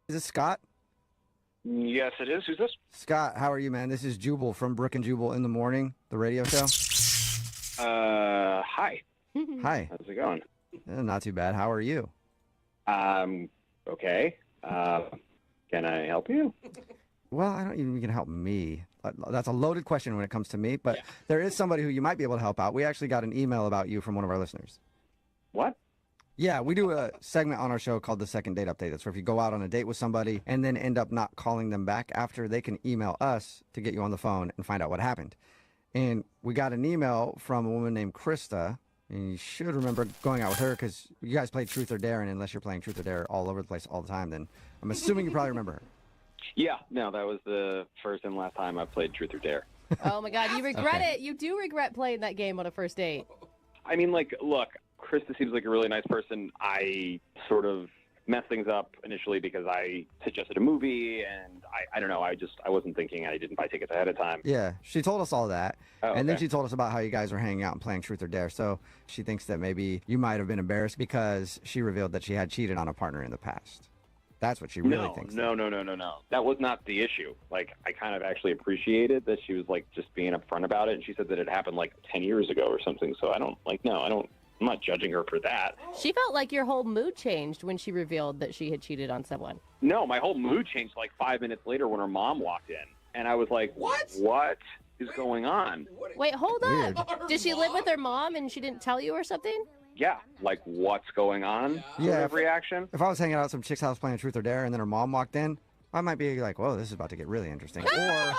Is this Scott? Yes, it is. Who's this? Scott, how are you, man? This is Jubal from Brook and Jubal in the Morning, the radio show. Hi. Hi. How's it going? Not too bad. How are you? Okay. Can I help you? Well, I don't even think you can help me. That's a loaded question when it comes to me, but there is somebody who you might be able to help out. We actually got an email about you from one of our listeners. What? Yeah, we do a segment on our show called the Second Date Update. That's where if you go out on a date with somebody and then end up not calling them back after, they can email us to get you on the phone and find out what happened. And we got an email from a woman named Krista, and you should remember going out with her because you guys played Truth or Dare, and unless you're playing Truth or Dare all over the place all the time, then I'm assuming you probably remember her. Yeah, no, that was the first and last time I played Truth or Dare. Oh, my God. You regret it. You do regret playing that game on a first date. I mean, like, look, Krista seems like a really nice person. I sort of messed things up initially because I suggested a movie, and I don't know. I wasn't thinking. I didn't buy tickets ahead of time. Yeah, she told us all that. Oh, and then okay. she told us about how you guys were hanging out and playing Truth or Dare. So she thinks that maybe you might have been embarrassed because she revealed that she had cheated on a partner in the past. That's what she really thinks. No. That was not the issue. Like, I kind of actually appreciated that she was, like, just being upfront about it. And she said that it happened, like, 10 years ago or something. So I'm not judging her for that. She felt like your whole mood changed when she revealed that she had cheated on someone. No, my whole mood changed like 5 minutes later when her mom walked in. And I was like, What is going on? Wait, hold Weird. up. Did she live with her mom and she didn't tell you or something? Yeah, like, what's going on? Yeah. Sort of reaction. If I was hanging out at some chick's house playing Truth or Dare and then her mom walked in, I might be like, whoa, this is about to get really interesting. Or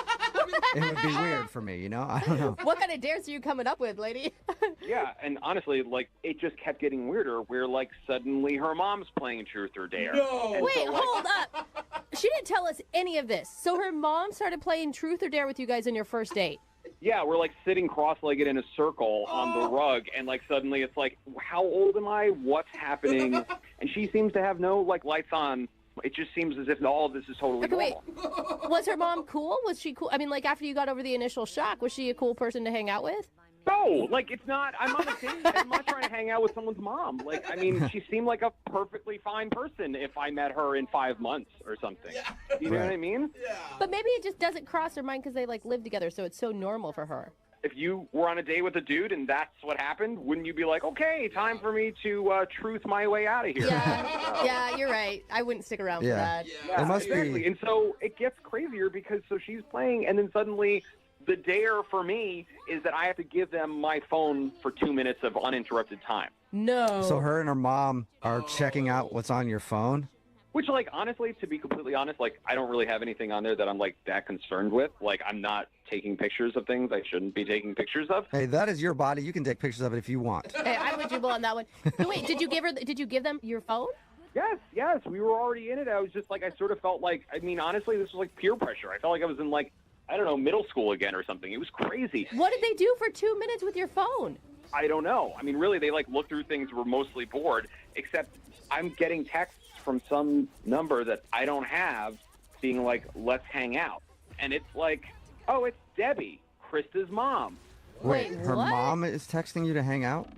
it would be weird for me, you know? I don't know. What kind of dares are you coming up with, lady? Yeah, and honestly, like, it just kept getting weirder where, like, suddenly her mom's playing Truth or Dare. No! And Wait, so, like, hold up. She didn't tell us any of this. So her mom started playing Truth or Dare with you guys on your first date. Yeah, we're, like, sitting cross-legged in a circle on the rug, and, like, suddenly it's like, how old am I? What's happening? And she seems to have no, like, lights on. It just seems as if all of this is totally Okay, wait. normal. Was her mom cool? Was she cool? I mean, like, after you got over the initial shock, was she a cool person to hang out with? No, like, it's not. I'm on a date. I'm not trying to hang out with someone's mom. Like, I mean, she seemed like a perfectly fine person if I met her in 5 months or something. Yeah. You know Right. what I mean? Yeah. But maybe it just doesn't cross her mind because they, like, live together, so it's so normal for her. If you were on a date with a dude and that's what happened, wouldn't you be like, okay, time for me to truth my way out of here? Yeah, you're right. I wouldn't stick around Yeah. for that. Yeah, It must be- exactly. And so it gets crazier because so she's playing, and then suddenly the dare for me is that I have to give them my phone for 2 minutes of uninterrupted time. No. So her and her mom are checking out what's on your phone? Which, like, honestly, to be completely honest, like, I don't really have anything on there that I'm, like, that concerned with. Like, I'm not taking pictures of things I shouldn't be taking pictures of. Hey, that is your body. You can take pictures of it if you want. Hey, I'm with Jubal on that one. So wait, did you give them your phone? Yes, we were already in it. I was just, like, I sort of felt like, I mean, honestly, this was, like, peer pressure. I felt like I was in, like, I don't know, middle school again or something. It was crazy. What did they do for 2 minutes with your phone? I don't know. I mean, really, they, like, looked through things, were mostly bored, except I'm getting texts from some number that I don't have being like, let's hang out. And it's like, oh, it's Debbie, Krista's mom. Wait, her what? mom is texting you to hang out?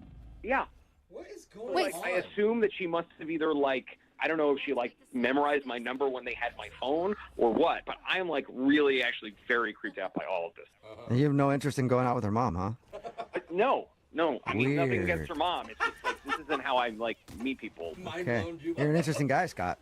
Yeah. What is going Wait, on? I assume that she must have either, like, I don't know if she, like, memorized my number when they had my phone or what, but I'm, like, really actually very creeped out by all of this. And you have no interest in going out with her mom, huh? But no. I mean, nothing Weird. against her mom. It's just, like, this isn't how I, like, meet people. Mind Okay. blown, Jubal. You're an interesting guy, Scott.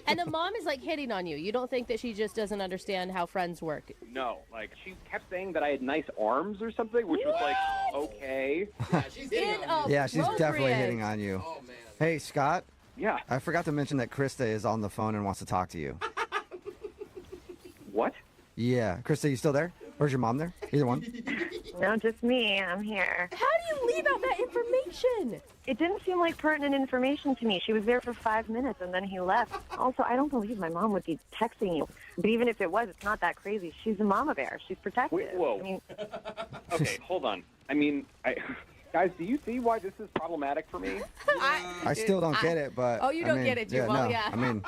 And the mom is like hitting on you. You don't think that she just doesn't understand how friends work? No. Like, she kept saying that I had nice arms or something, which was like, okay. Yeah, she's hitting on you. Yeah, she's definitely Appropriate. hitting on you. Oh, man. Hey, Scott, Yeah. I forgot to mention that Krista is on the phone and wants to talk to you. What? Yeah. Krista, you still there? Or is your mom there? Either one. No, just me. I'm here. How do you leave out that information? It didn't seem like pertinent information to me. She was there for 5 minutes and then he left. Also, I don't believe my mom would be texting you. But even if it was, it's not that crazy. She's a mama bear. She's protective. Wait, whoa. I mean, Okay, hold on. I mean, guys, do you see why this is problematic for me? I still don't get it, but Oh, you I don't mean, get it, Jubal, no, yeah. I mean,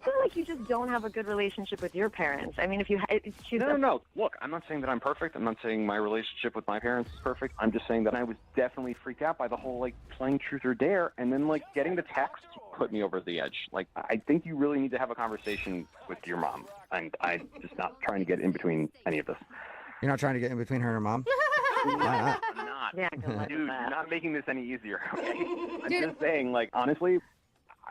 feel like you just don't have a good relationship with your parents. I mean, if you, she's No. Look, I'm not saying that I'm perfect. I'm not saying my relationship with my parents is perfect. I'm just saying that I was definitely freaked out by the whole, like, playing truth or dare, and then, like, getting the text put me over the edge. Like, I think you really need to have a conversation with your mom, and I'm just not trying to get in between any of this. You're not trying to get in between her and her mom? Why not? I'm not. Yeah, good luck Dude, with you're that. not making this any easier, okay? I'm Dude. just saying, like, honestly,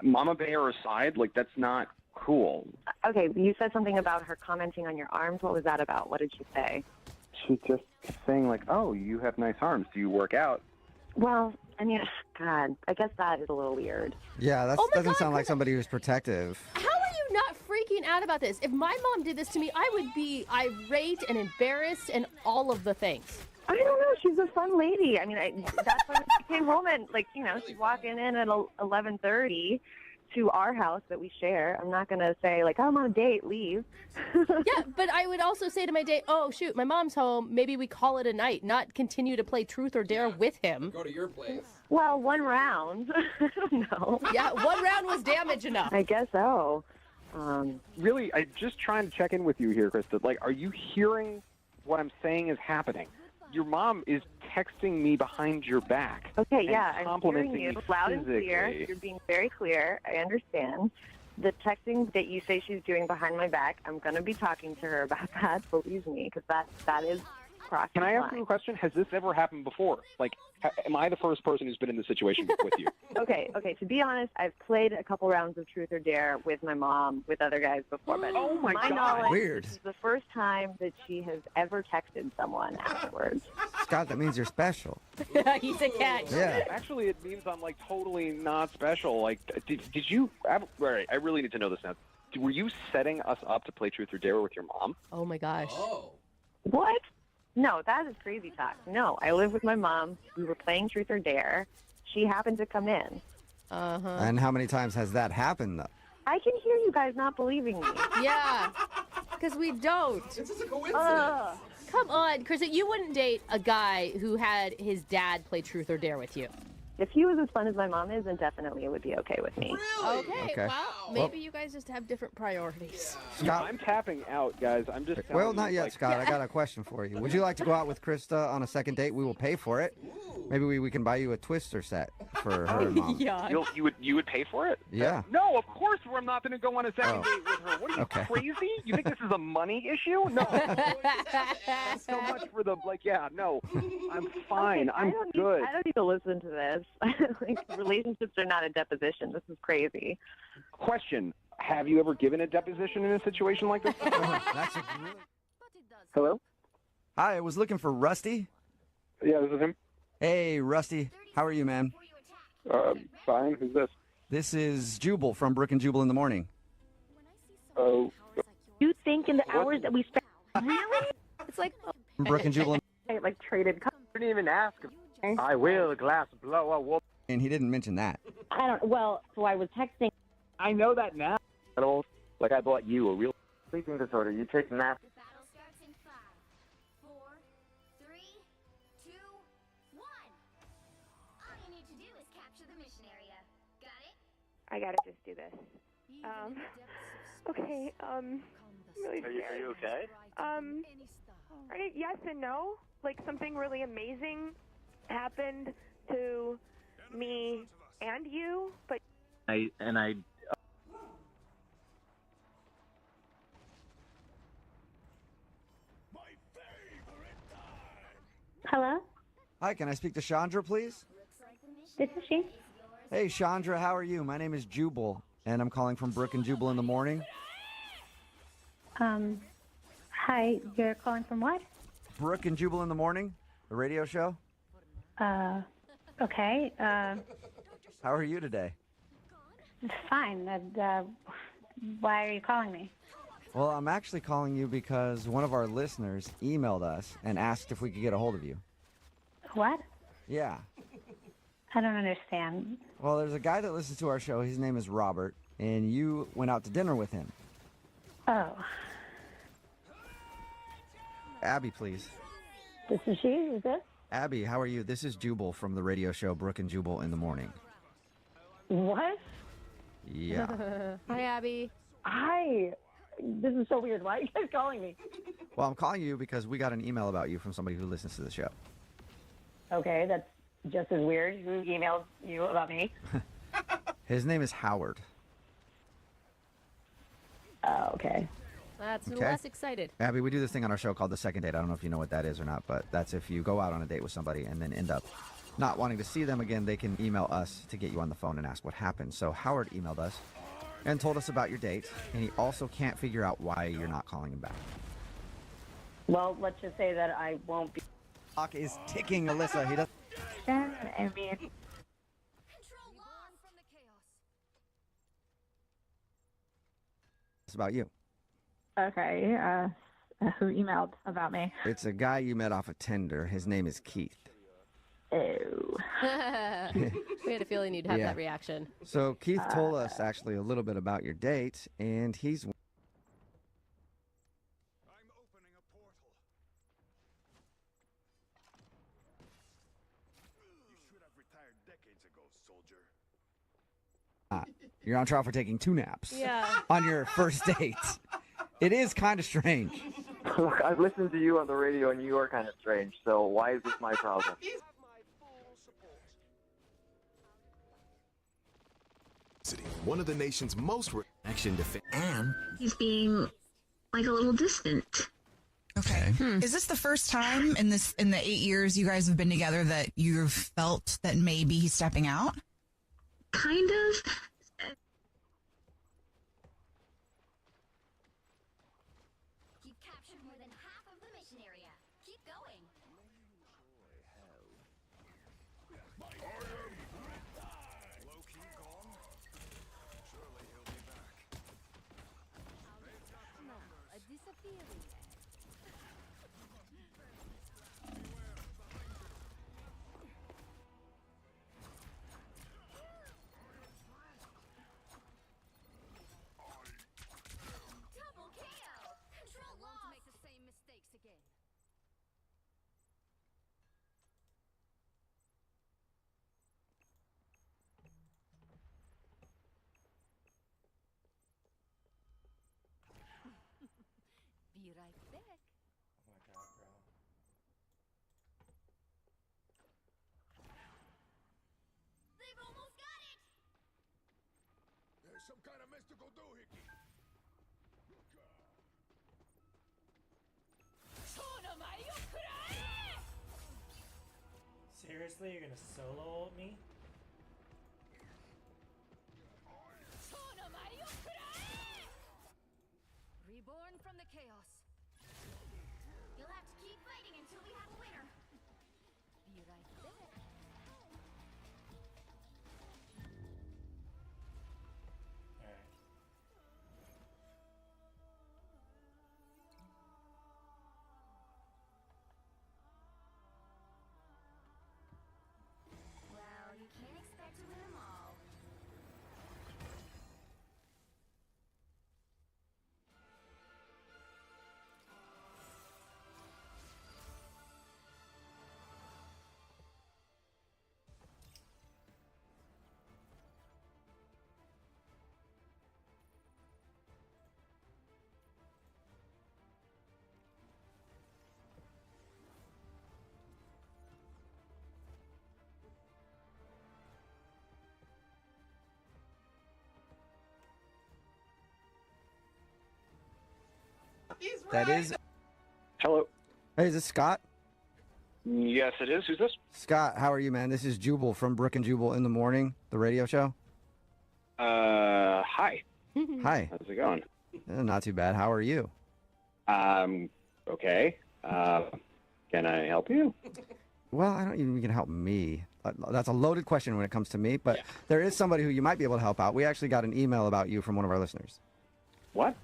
Mama Bear aside, like, that's not cool. Okay, you said something about her commenting on your arms. What was that about? What did she say? She's just saying, like, oh, you have nice arms. Do you work out? Well, I mean, God, I guess that is a little weird. Yeah, that Oh my doesn't God, sound like Chris- somebody who's protective. How are you not freaking out about this? If my mom did this to me, I would be irate and embarrassed and all of the things. I don't know. She's a fun lady. I mean, that's when she came home and, like, you know, she's walking in at 11:30 to our house that we share. I'm not going to say, like, I'm on a date, leave. Yeah, but I would also say to my date, oh, shoot, my mom's home. Maybe we call it a night, not continue to play truth or dare with him. Go to your place. Well, one round. I don't know. Yeah, one round was damage enough. I guess so. Really, I'm just trying to check in with you here, Krista. Like, are you hearing what I'm saying is happening? Your mom is texting me behind your back. Okay, and yeah, I'm complimenting hearing you me loud and clear. physically. You're being very clear. I understand. The texting that you say she's doing behind my back, I'm going to be talking to her about that, believe me, because that is crossing Can I the ask you a line. question? Has this ever happened before? Like, am I the first person who's been in this situation with you? Okay, to be honest, I've played a couple rounds of Truth or Dare with my mom, with other guys before, but Oh, my God. knowledge, Weird. this is the first time that she has ever texted someone afterwards. Scott, that means you're special. He's a catch. Yeah. Actually, it means I'm, like, totally not special. Like, did you... All right, I really need to know this now. Were you setting us up to play Truth or Dare with your mom? Oh, my gosh. Oh. What? No, that is crazy talk. No, I live with my mom. We were playing Truth or Dare. She happened to come in. Uh-huh. And how many times has that happened, though? I can hear you guys not believing me. Yeah, because we don't. It's just a coincidence. Ugh. Come on, Chris, you wouldn't date a guy who had his dad play Truth or Dare with you. If he was as fun as my mom is, then definitely it would be okay with me. Really? Okay. Well, maybe you guys just have different priorities. Scott, I'm tapping out, guys. I'm just well, telling not you, yet, like, Scott. I got a question for you. Would you like to go out with Krista on a second date? We will pay for it. Maybe we can buy you a Twister set for her and mom. Yeah. You would pay for it? Yeah. No, of course I'm not going to go on a second Oh. date with her. What are you, Okay. crazy? You think this is a money issue? No. Thanks so much for the, like, yeah, no. I'm fine. Okay, I'm good. I don't need to listen to this. Like, relationships are not a deposition. This is crazy. Question. Have you ever given a deposition in a situation like this? That's a really... Hello? Hi, I was looking for Rusty. Yeah, this is him. Hey, Rusty. How are you, man? Fine. Who's this? This is Jubal from Brook and Jubal in the Morning. Oh, You think in the hours that we spent, It's like, From Brook and Jubal, like, traded didn't even ask. I will glass blow a whoop. and he didn't mention that. I don't, well, so I was texting. I know that now. Like I bought you a real Sleeping disorder. You take naps. The battle starts in 5, 4, 3, 2, 1. All you need to do is capture the mission area. Got it? I gotta just do this. Okay, really scared. Are you okay? Yes and no. Like, something really amazing happened to me and you, but I Hello, Hi, can I speak to Chandra, please? this is she. Hey, Chandra, how are you? My name is Jubal, and I'm calling from Brook and Jubal in the Morning. Hi, you're calling from what? Brook and Jubal in the Morning, the radio show. Okay, How are you today? fine. Why are you calling me? Well, I'm actually calling you because one of our listeners emailed us and asked if we could get a hold of you. What? Yeah. I don't understand. Well, there's a guy that listens to our show. His name is Robert, and you went out to dinner with him. Oh, Abby, please. this is she? Is this? Abby, how are you? This is Jubal from the radio show Brook and Jubal in the Morning. What? Yeah. hi, Abby. Hi. This is so weird. Why are you guys calling me? Well, I'm calling you because we got an email about you from somebody who listens to the show. Okay, that's just as weird. Who emailed you about me? His name is Howard. Oh, okay. That's Okay. less excited. Abby, we do this thing on our show called The Second Date. I don't know if you know what that is or not, but that's if you go out on a date with somebody and then end up not wanting to see them again, they can email us to get you on the phone and ask what happened. So Howard emailed us and told us about your date, and he also can't figure out why you're not calling him back. Well, let's just say that I won't be. Clock is ticking, Alyssa. He does. I mean, Control lost from the chaos. It's about you. okay. Who emailed about me? It's a guy you met off of Tinder. His name is Keith. Oh. We had a feeling you'd have Yeah. that reaction. So Keith told us actually a little bit about your date, and he's I'm opening a portal. You should have retired decades ago, soldier. you're on trial for taking 2 naps Yeah. on your first date. It is kind of strange. Look, I've listened to you on the radio, and you are kind of strange. So why is this my problem? One of the nation's most Action defense. And he's being like a little distant. Okay. Is this the first time in the 8 years you guys have been together that you've felt that maybe he's stepping out? Kind of. You've captured more than half of the mission area. Keep going. low-key gone. Surely he'll be back. A disappearing. Double KO. Control lost. To make the same mistakes again. Be right back. They've almost got it. There's some kind of mystical doohickey. Seriously, you're gonna solo me? Reborn from the chaos. You'll have to keep fighting until we have a winner. Be right back. Alright. Well, you can't expect to win them all. That is. Hello. Hey, is this Scott? Yes, it is. Who's this? Scott, how are you, man? This is Jubal from Brook and Jubal in the Morning, the radio show. Hi. Hi. How's it going? Not too bad. How are you? Okay. Can I help you? Well, I don't even think you can help me. That's a loaded question when it comes to me, but there is somebody who you might be able to help out. We actually got an email about you from one of our listeners. What?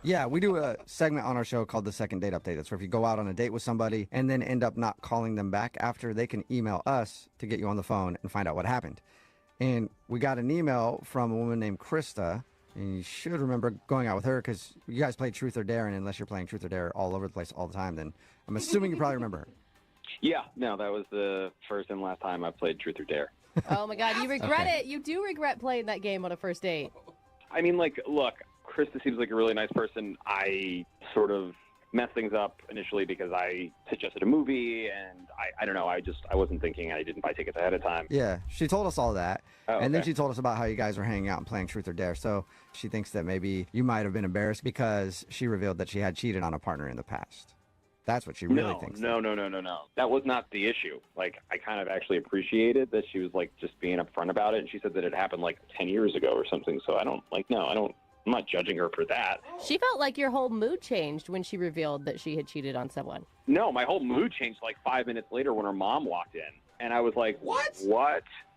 Yeah, we do a segment on our show called The Second Date Update. That's where if you go out on a date with somebody and then end up not calling them back after, they can email us to get you on the phone and find out what happened. And we got an email from a woman named Krista, and you should remember going out with her because you guys played Truth or Dare, and unless you're playing Truth or Dare all over the place all the time, then I'm assuming you probably remember her. Yeah, no, that was the first and last time I played Truth or Dare. Oh my God, you regret it. You do regret playing that game on a first date. I mean, like, look, Krista seems like a really nice person. I sort of messed things up initially because I suggested a movie, and I don't know. I wasn't thinking. I didn't buy tickets ahead of time. Yeah, she told us all that. Oh, and then okay. she told us about how you guys were hanging out and playing Truth or Dare. So she thinks that maybe you might have been embarrassed because she revealed that she had cheated on a partner in the past. That's what she really thinks. No. That was not the issue. Like, I kind of actually appreciated that she was, like, just being upfront about it. And she said that it happened, like, 10 years ago or something. So I'm not judging her for that. She felt like your whole mood changed when she revealed that she had cheated on someone. No, my whole mood changed, like, 5 minutes later when her mom walked in. And I was like, what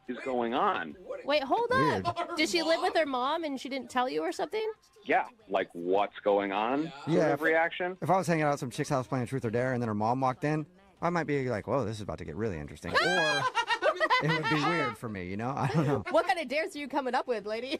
is going on? Wait, hold up. Did she live with her mom and she didn't tell you or something? Yeah, like, what's going on? Yeah. Sort of reaction. If I was hanging out at some chick's house playing Truth or Dare and then her mom walked in, I might be like, whoa, this is about to get really interesting. Or it would be weird for me, you know? I don't know. What kind of dares are you coming up with, lady?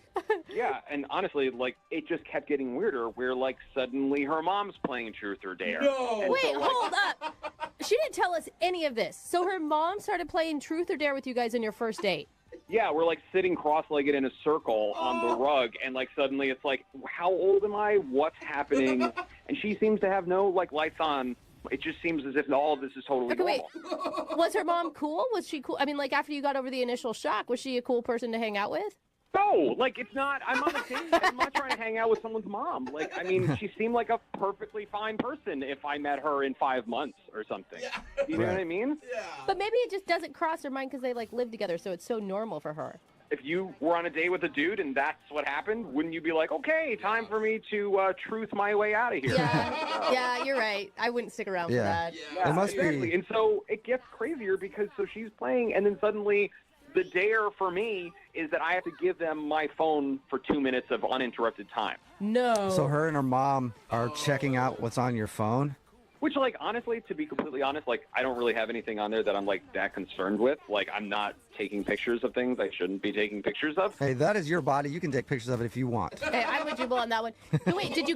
Yeah, and honestly, like, it just kept getting weirder where, like, suddenly her mom's playing Truth or Dare. No! And Wait, so, like, hold up. She didn't tell us any of this. So her mom started playing Truth or Dare with you guys on your first date. yeah, we're, like, sitting cross-legged in a circle on the rug, and, like, suddenly it's like, how old am I? What's happening? And she seems to have no, like, lights on. It just seems as if all of this is totally Okay, wait. normal. Was her mom cool? Was she cool? I mean, like, after you got over the initial shock, was she a cool person to hang out with? No, like, it's not. I'm on a date. I'm not trying to hang out with someone's mom. Like, I mean, she seemed like a perfectly fine person if I met her in 5 months or something. You know what I mean? But maybe it just doesn't cross her mind because they, like, live together, so it's so normal for her. If you were on a date with a dude and that's what happened, wouldn't you be like, okay, time for me to truth my way out of here? Yeah, you're right. I wouldn't stick around for that. Yeah, It must exactly. be. And so it gets crazier because so she's playing, and then suddenly the dare for me is that I have to give them my phone for 2 minutes of uninterrupted time. No. So her and her mom are checking out what's on your phone? Which, like, honestly, to be completely honest, like, I don't really have anything on there that I'm, like, that concerned with. Like, I'm not taking pictures of things I shouldn't be taking pictures of. Hey, that is your body. You can take pictures of it if you want. Hey, I'm with Jubal on that one. So wait, did you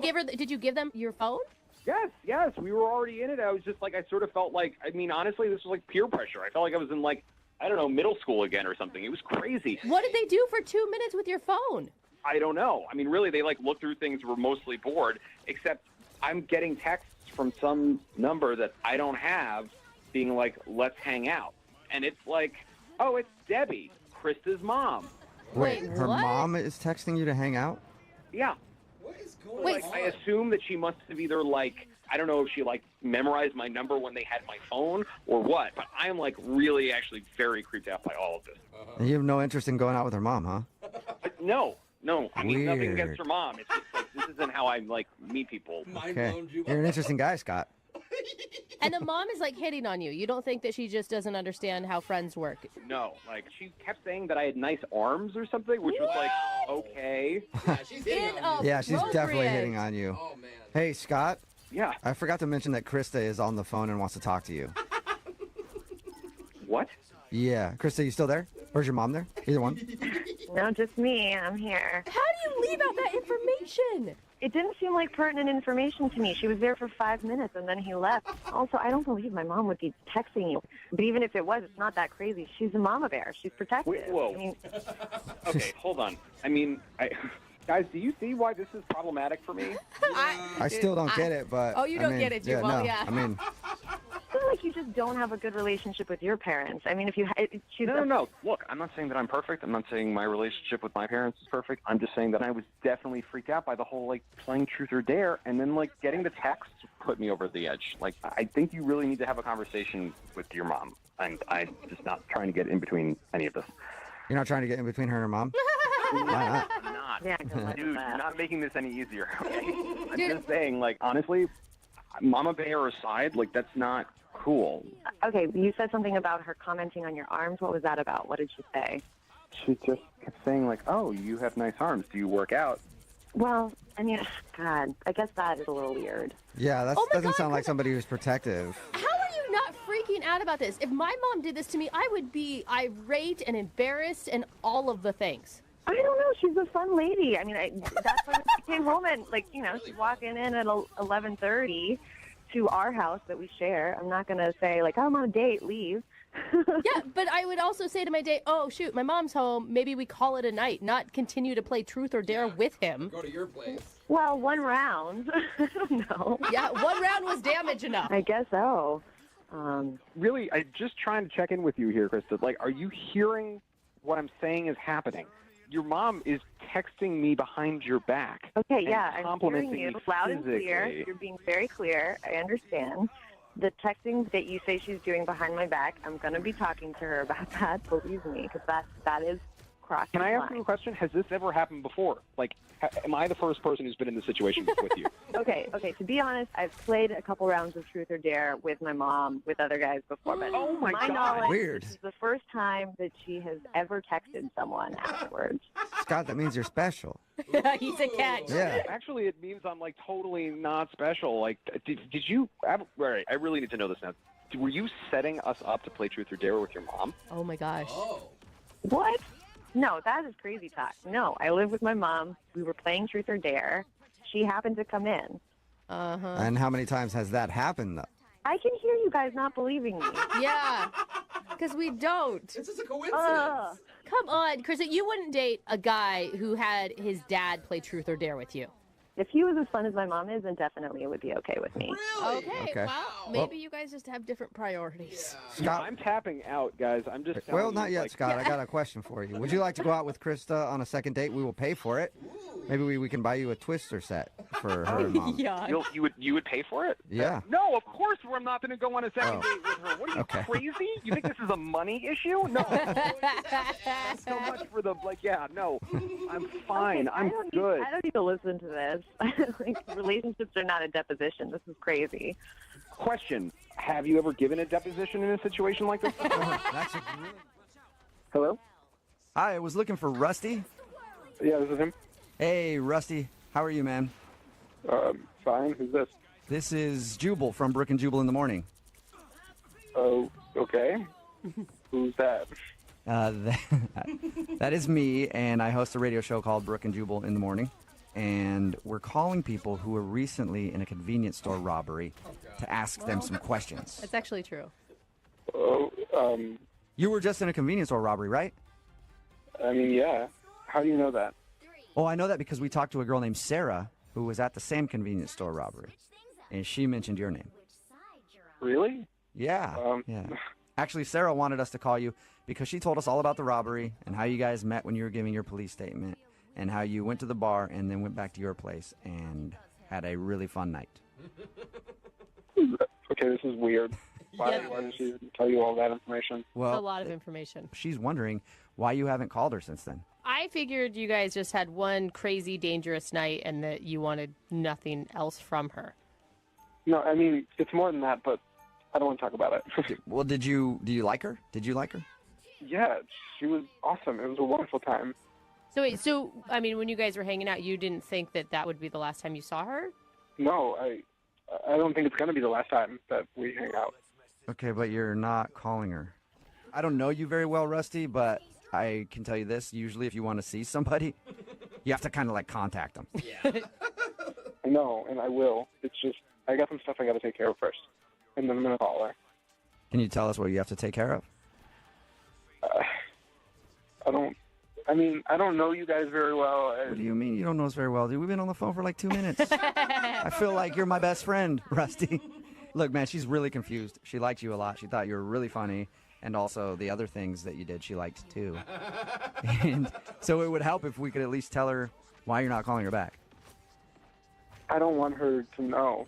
give them your phone? Yes. We were already in it. I was just, like, I sort of felt like, I mean, honestly, this was, like, peer pressure. I felt like I was in, like, I don't know, middle school again or something. It was crazy. What did they do for 2 minutes with your phone? I don't know. I mean, really, they, like, looked through things, were mostly bored, except I'm getting texts from some number that I don't have being like, let's hang out. And it's like, oh, it's Debbie, Krista's mom. Wait, Wait, her what? mom is texting you to hang out? Yeah. What is going Wait, on? I assume that she must have either, like, I don't know if she, like, memorized my number when they had my phone or what, but I'm, like, really actually very creeped out by all of this. And you have no interest in going out with her mom, huh? No. I mean, nothing Weird. against her mom. It's just, like, this isn't how I, like, meet people. Mind Okay. blown, Jubal. You're an interesting guy, Scott. And the mom is like hitting on you. You don't think that she just doesn't understand how friends work? No, like, she kept saying that I had nice arms or something, which was like, okay. Yeah, she's hitting on you. Yeah, she's definitely Appropriate. hitting on you. Oh, man. Hey, Scott, Yeah. I forgot to mention that Krista is on the phone and wants to talk to you. What? Yeah. Krista, you still there? Where's your mom there? Either one? No, just me. I'm here. How do you leave out that information? It didn't seem like pertinent information to me. She was there for 5 minutes and then he left. Also, I don't believe my mom would be texting you. But even if it was, it's not that crazy. She's a mama bear. She's protective. Wait, whoa. I mean, Okay, hold on. I mean, guys, do you see why this is problematic for me? I still don't get it, but. Oh, you I don't mean, get it, yeah, Jubal, no. yeah. I mean, I feel like you just don't have a good relationship with your parents. I mean, if you, she's No. Look, I'm not saying that I'm perfect. I'm not saying my relationship with my parents is perfect. I'm just saying that I was definitely freaked out by the whole, like, playing Truth or Dare, and then, like, getting the text put me over the edge. Like, I think you really need to have a conversation with your mom, and I'm just not trying to get in between any of this. you're not trying to get in between her and her mom? Why not? I'm not. Yeah, good luck with Dude, that. you're not making this any easier, okay? I'm Dude. just saying, like, honestly, Mama Bear aside, like, that's not cool. Okay, you said something about her commenting on your arms. What was that about? What did she say? She just kept saying, like, oh, you have nice arms. Do you work out? Well, I mean, God, I guess that is a little weird. Yeah, that Oh my doesn't God, sound like Krista. somebody who's protective. How are you not freaking out about this? If my mom did this to me, I would be irate and embarrassed and all of the things. I don't know. She's a fun lady. I mean, that's when she came home and, like, you know, she's walking in at 11:30 to our house that we share. I'm not going to say, like, oh, I'm on a date, leave. Yeah, but I would also say to my date, oh, shoot, my mom's home. Maybe we call it a night, not continue to play truth or dare with him. Go to your place. Well, one round. I don't know. Yeah, one round was damage enough. I guess so. Really, I'm just trying to check in with you here, Krista. Like, are you hearing what I'm saying is happening? Your mom is texting me behind your back. Okay, and yeah, I'm complimenting hearing you me loud and clear. physically. You're being very clear. I understand. The texting that you say she's doing behind my back, I'm going to be talking to her about that, believe me, because that is crossing Can I the ask you line. a question? Has this ever happened before? Like, am I the first person who's been in this situation with you? Okay, to be honest, I've played a couple rounds of Truth or Dare with my mom, with other guys before, but Oh, my God. knowledge, Weird. this is the first time that she has ever texted someone afterwards. Scott, that means you're special. He's a catch. Yeah. Actually, it means I'm, like, totally not special. Like, did you... All right, I really need to know this now. Were you setting us up to play Truth or Dare with your mom? Oh, my gosh. Oh. What? No, that is crazy talk. No, I live with my mom. We were playing Truth or Dare. She happened to come in. Uh-huh. And how many times has that happened, though? I can hear you guys not believing me. Yeah, because we don't. It's just a coincidence. Ugh. Come on, Krista, you wouldn't date a guy who had his dad play Truth or Dare with you. If he was as fun as my mom is, then definitely it would be okay with me. Really? Okay. Well, maybe you guys just have different priorities. Scott, I'm tapping out, guys. I'm just well, telling not you, yet, like, Scott. I got a question for you. Would you like to go out with Krista on a second date? We will pay for it. Maybe we can buy you a Twister set for her and mom. Yeah. You would pay for it? Yeah. No, of course I'm not going to go on a second Oh. date with her. What are you, Okay. crazy? You think this is a money issue? No. That's so much for the, like, yeah, no. I'm fine. I'm good. I don't need to listen to this. Like, relationships are not a deposition. This is crazy. Question. Have you ever given a deposition in a situation like this? That's a really... Hello? Hi, I was looking for Rusty. Yeah, this is him. Hey, Rusty. How are you, man? Fine. Who's this? This is Jubal from Brook and Jubal in the Morning. Oh, okay. Who's that? That is me, and I host a radio show called Brook and Jubal in the Morning. And we're calling people who were recently in a convenience store robbery to ask them some questions. That's actually true. Oh, You were just in a convenience store robbery, right? I mean, yeah. How do you know that? Oh, I know that because we talked to a girl named Sarah who was at the same convenience store robbery. And she mentioned your name. Really? Yeah. Yeah. Actually, Sarah wanted us to call you because she told us all about the robbery and how you guys met when you were giving your police statement and how you went to the bar and then went back to your place and had a really fun night. Okay, this is weird. Why, Yeah. why did she tell you all that information? It's a Well, lot of information. she's wondering why you haven't called her since then. I figured you guys just had one crazy, dangerous night and that you wanted nothing else from her. No, I mean, it's more than that, but I don't want to talk about it. Well, do you like her? Did you like her? Yeah, she was awesome. It was a wonderful time. So wait, I mean, when you guys were hanging out, you didn't think that that would be the last time you saw her? No, I don't think it's going to be the last time that we hang out. Okay, but you're not calling her. I don't know you very well, Rusty, but I can tell you this. Usually if you want to see somebody, you have to kind of like contact them. I know, and I will. It's just, I got some stuff I got to take care of first. And then I'm going to call her. Can you tell us what you have to take care of? I don't know you guys very well. What do you mean you don't know us very well, dude? We've been on the phone for like 2 minutes. I feel like you're my best friend, Rusty. Look, man, she's really confused. She liked you a lot. She thought you were really funny. And also the other things that you did, she liked too. And so it would help if we could at least tell her why you're not calling her back. I don't want her to know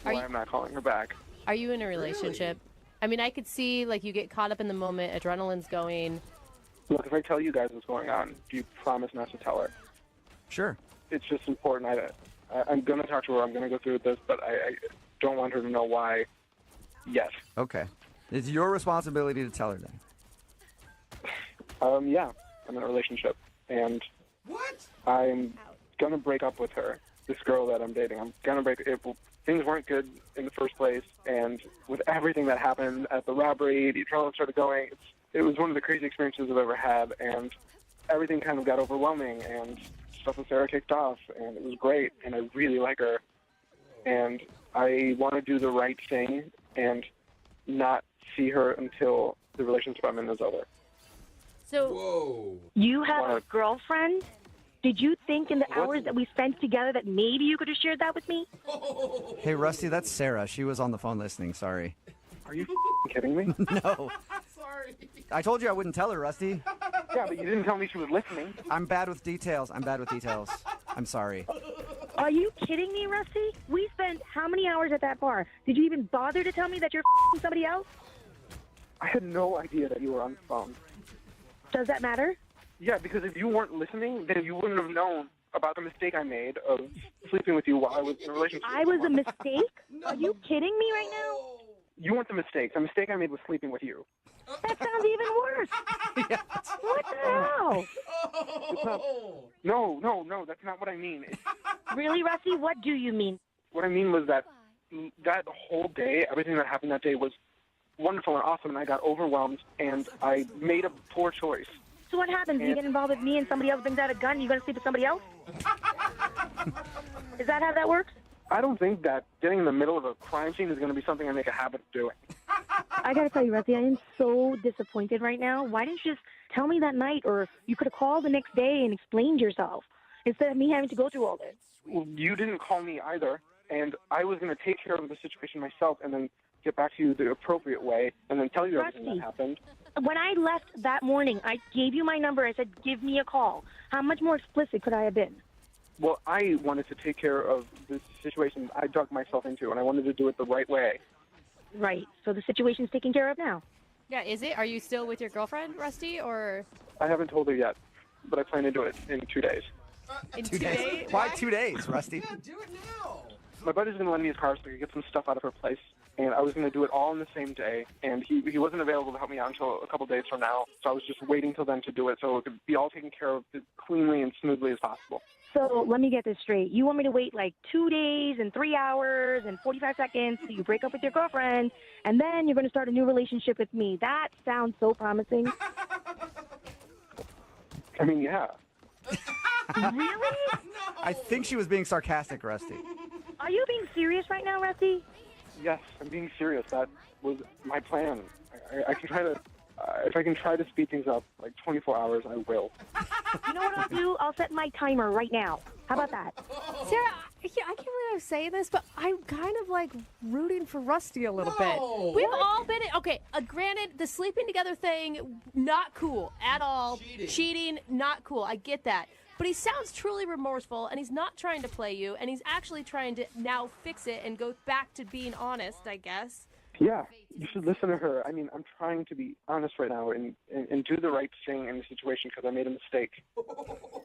Are why you- I'm not calling her back. Are you in a relationship? I mean, I could see like you get caught up in the moment, adrenaline's going. Look, if I tell you guys what's going on, do you promise not to tell her? Sure. It's just important. I'm going to talk to her. I'm going to go through with this, but I don't want her to know why yet. Okay. It's your responsibility to tell her then. Yeah, I'm in a relationship, and I'm going to break up with her, this girl that I'm dating. I'm going to break it. Things weren't good in the first place, and with everything that happened at the robbery, the adrenaline started going. It was one of the crazy experiences I've ever had, and everything kind of got overwhelming, and stuff with Sarah kicked off, and it was great, and I really like her. And I want to do the right thing and not see her until the relationship I'm in is over. So, You have a girlfriend? Did you think in the hours that we spent together that maybe you could have shared that with me? Hey, Rusty, that's Sarah. She was on the phone listening. Sorry. Are you kidding me? No. Sorry. I told you I wouldn't tell her, Rusty. Yeah, but you didn't tell me she was listening. I'm bad with details. I'm sorry. Are you kidding me, Rusty? We spent how many hours at that bar? Did you even bother to tell me that you're somebody else? I had no idea that you were on the phone. Does that matter? Yeah, because if you weren't listening, then you wouldn't have known about the mistake I made of sleeping with you while I was in a relationship. I was a mistake? Are you kidding me right now? You weren't the mistake. The mistake I made was sleeping with you. That sounds even worse. What the hell? It's not, no, that's not what I mean. Really, Rusty? What do you mean? What I mean was that whole day, everything that happened that day was wonderful and awesome, and I got overwhelmed, and I made a poor choice. So what happens? You get involved with me and somebody else brings out a gun and you're going to sleep with somebody else? Is that how that works? I don't think that getting in the middle of a crime scene is going to be something I make a habit of doing. I got to tell you, Rusty, I am so disappointed right now. Why didn't you just tell me that night, or you could have called the next day and explained yourself instead of me having to go through all this? Well, you didn't call me either, and I was going to take care of the situation myself and then get back to you the appropriate way and then tell you everything that happened. When I left that morning, I gave you my number. I said, give me a call. How much more explicit could I have been? Well, I wanted to take care of the situation I dug myself into, and I wanted to do it the right way. Right. So the situation's taken care of now. yeah, is it? Are you still with your girlfriend, Rusty, or I haven't told her yet, but I plan to do it in 2 days. in 2 days? Why 2 days, Rusty? Do it now. My buddy's going to lend me his car so I can get some stuff out of her place, and I was going to do it all in the same day, and he wasn't available to help me out until a couple days from now, so I was just waiting till then to do it so it could be all taken care of as cleanly and smoothly as possible. So let me get this straight. You want me to wait like 2 days and 3 hours and 45 seconds till you break up with your girlfriend, and then you're going to start a new relationship with me. That sounds so promising. I mean, yeah. Really? I think she was being sarcastic, Rusty. Are you being serious right now, Rusty? Yes, I'm being serious. That was my plan. I can try to, if I can try to speed things up, like 24 hours, I will. You know what I'll do? I'll set my timer right now. How about that? Sarah, I can't believe I'm saying this, but I'm kind of like rooting for Rusty a little bit. We've all been okay. Granted, the sleeping together thing, not cool at all. Cheating, not cool. I get that. But he sounds truly remorseful, and he's not trying to play you, and he's actually trying to now fix it and go back to being honest, I guess. Yeah, you should listen to her. I mean, I'm trying to be honest right now and do the right thing in the situation because I made a mistake.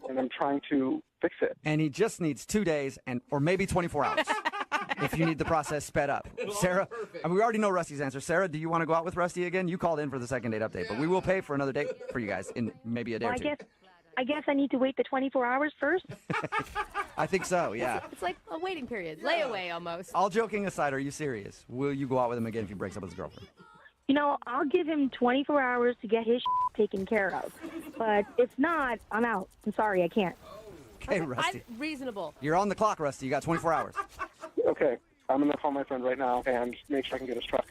And I'm trying to fix it. And he just needs 2 days or maybe 24 hours if you need the process sped up. Sarah, and we already know Rusty's answer. Sarah, do you want to go out with Rusty again? You called in for the second date update, but we will pay for another date for you guys in maybe a day Well, or two. I guess I need to wait the 24 hours first. I think so, yeah. It's like a waiting period, layaway almost. All joking aside, are you serious? Will you go out with him again if he breaks up with his girlfriend? You know, I'll give him 24 hours to get his taken care of. But if not, I'm out. I'm sorry, I can't. Okay, Rusty. Reasonable. You're on the clock, Rusty. You got 24 hours. Okay, I'm going to call my friend right now and make sure I can get his truck.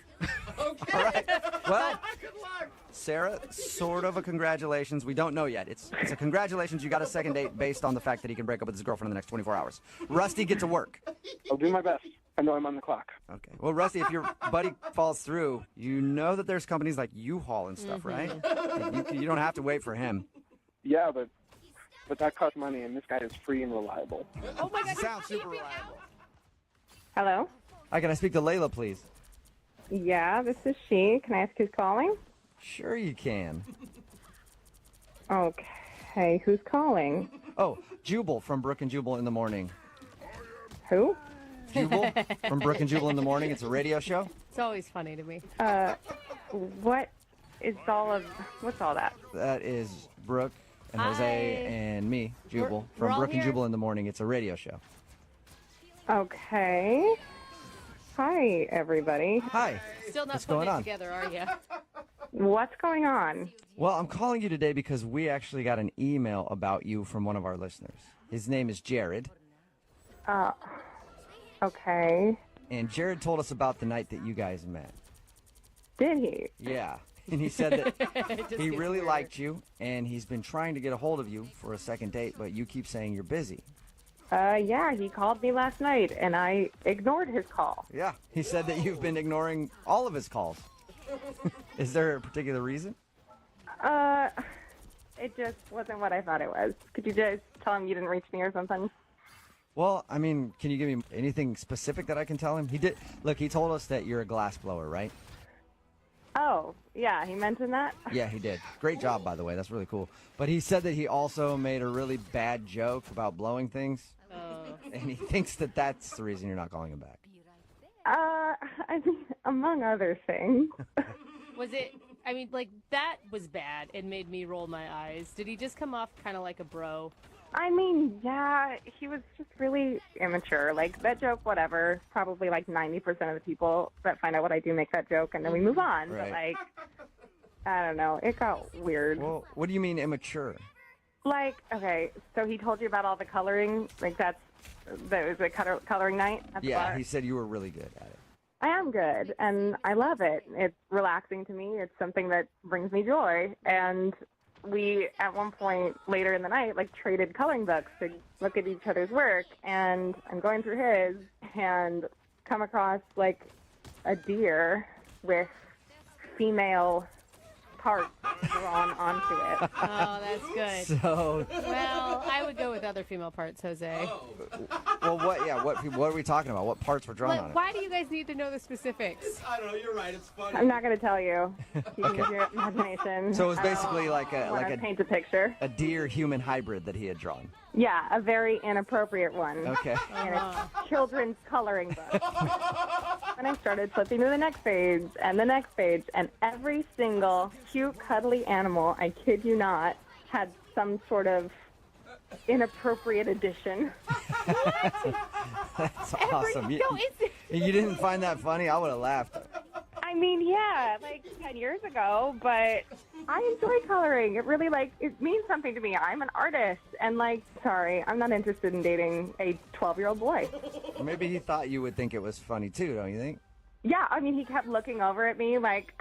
All right. Well, Sarah, sort of a congratulations. We don't know yet. It's a congratulations. You got a second date based on the fact that he can break up with his girlfriend in the next 24 hours. Rusty, get to work. I'll do my best. I know I'm on the clock. Okay. Well, Rusty, if your buddy falls through, you know that there's companies like U-Haul and stuff, right? You don't have to wait for him. Yeah, but that costs money, and this guy is free and reliable. Oh my God! Sounds super reliable. Hello? Hi, can I speak to Layla, please? Yeah, this is she. Can I ask who's calling? Sure you can. Okay, who's calling? Oh, Jubal from Brook and Jubal in the Morning. Who? Jubal from Brook and Jubal in the Morning. It's a radio show. It's always funny to me. What is what's all that? That is Brooke and Jose and me, Jubal, we're from all Brook and here. Jubal in the Morning. It's a radio show. Okay. Hi, everybody. Hi. Still not What's putting going it on? together, are you? What's going on? Well, I'm calling you today because we actually got an email about you from one of our listeners. His name is Jared. Okay. And Jared told us about the night that you guys met. Did he? Yeah. And he said It that just he gets really weirder. liked you, and he's been trying to get a hold of you for a second date, but you keep saying you're busy. Yeah, he called me last night, and I ignored his call. Yeah. He said that you've been ignoring all of his calls. Is there a particular reason? It just wasn't what I thought it was. Could you just tell him you didn't reach me or something? Well, I mean, can you give me anything specific that I can tell him? He did. Look, he told us that you're a glass blower, right? Oh, yeah, he mentioned that. Yeah, he did. Great job, by the way. That's really cool. But he said that he also made a really bad joke about blowing things. And he thinks that that's the reason you're not calling him back. I mean, among other things. Was it? I mean, like, that was bad and made me roll my eyes. Did he just come off kind of like a bro? I mean, yeah, he was just really immature. Like, that joke, whatever. Probably like 90% of the people that find out what I do make that joke, and then we move on. Right. But, like, I don't know. It got weird. Well, what do you mean immature? Like, okay, so he told you about all the coloring? Like, that was a coloring night at the Yeah, bar? he said you were really good at it. I am good, and I love it. It's relaxing to me. It's something that brings me joy. And we, at one point later in the night, like, traded coloring books to look at each other's work. And I'm going through his and come across, like, a deer with female parts drawn onto it. Oh, that's good. So, Well, I would go with other female parts, Jose. well, what? Yeah, what are we talking about? What parts were drawn on Like, it? why do you guys need to know the specifics? I don't know. You're right. It's funny. I'm not going to tell you. You can Okay. use your imagination. So it was basically like I wanna a paint a picture. a deer-human hybrid that he had drawn. Yeah, a very inappropriate one. Okay. And it's children's coloring book. And I started flipping to the next page and the next page, and every single cute, cuddly animal, I kid you not, had some sort of inappropriate addition. That's awesome. You, No, it's you didn't find that funny? I would have laughed. I mean, yeah, like 10 years ago, but I enjoy coloring. It really, like, it means something to me. I'm an artist, and, like, sorry, I'm not interested in dating a 12-year-old boy. Maybe he thought you would think it was funny too, don't you think? Yeah, I mean, he kept looking over at me like,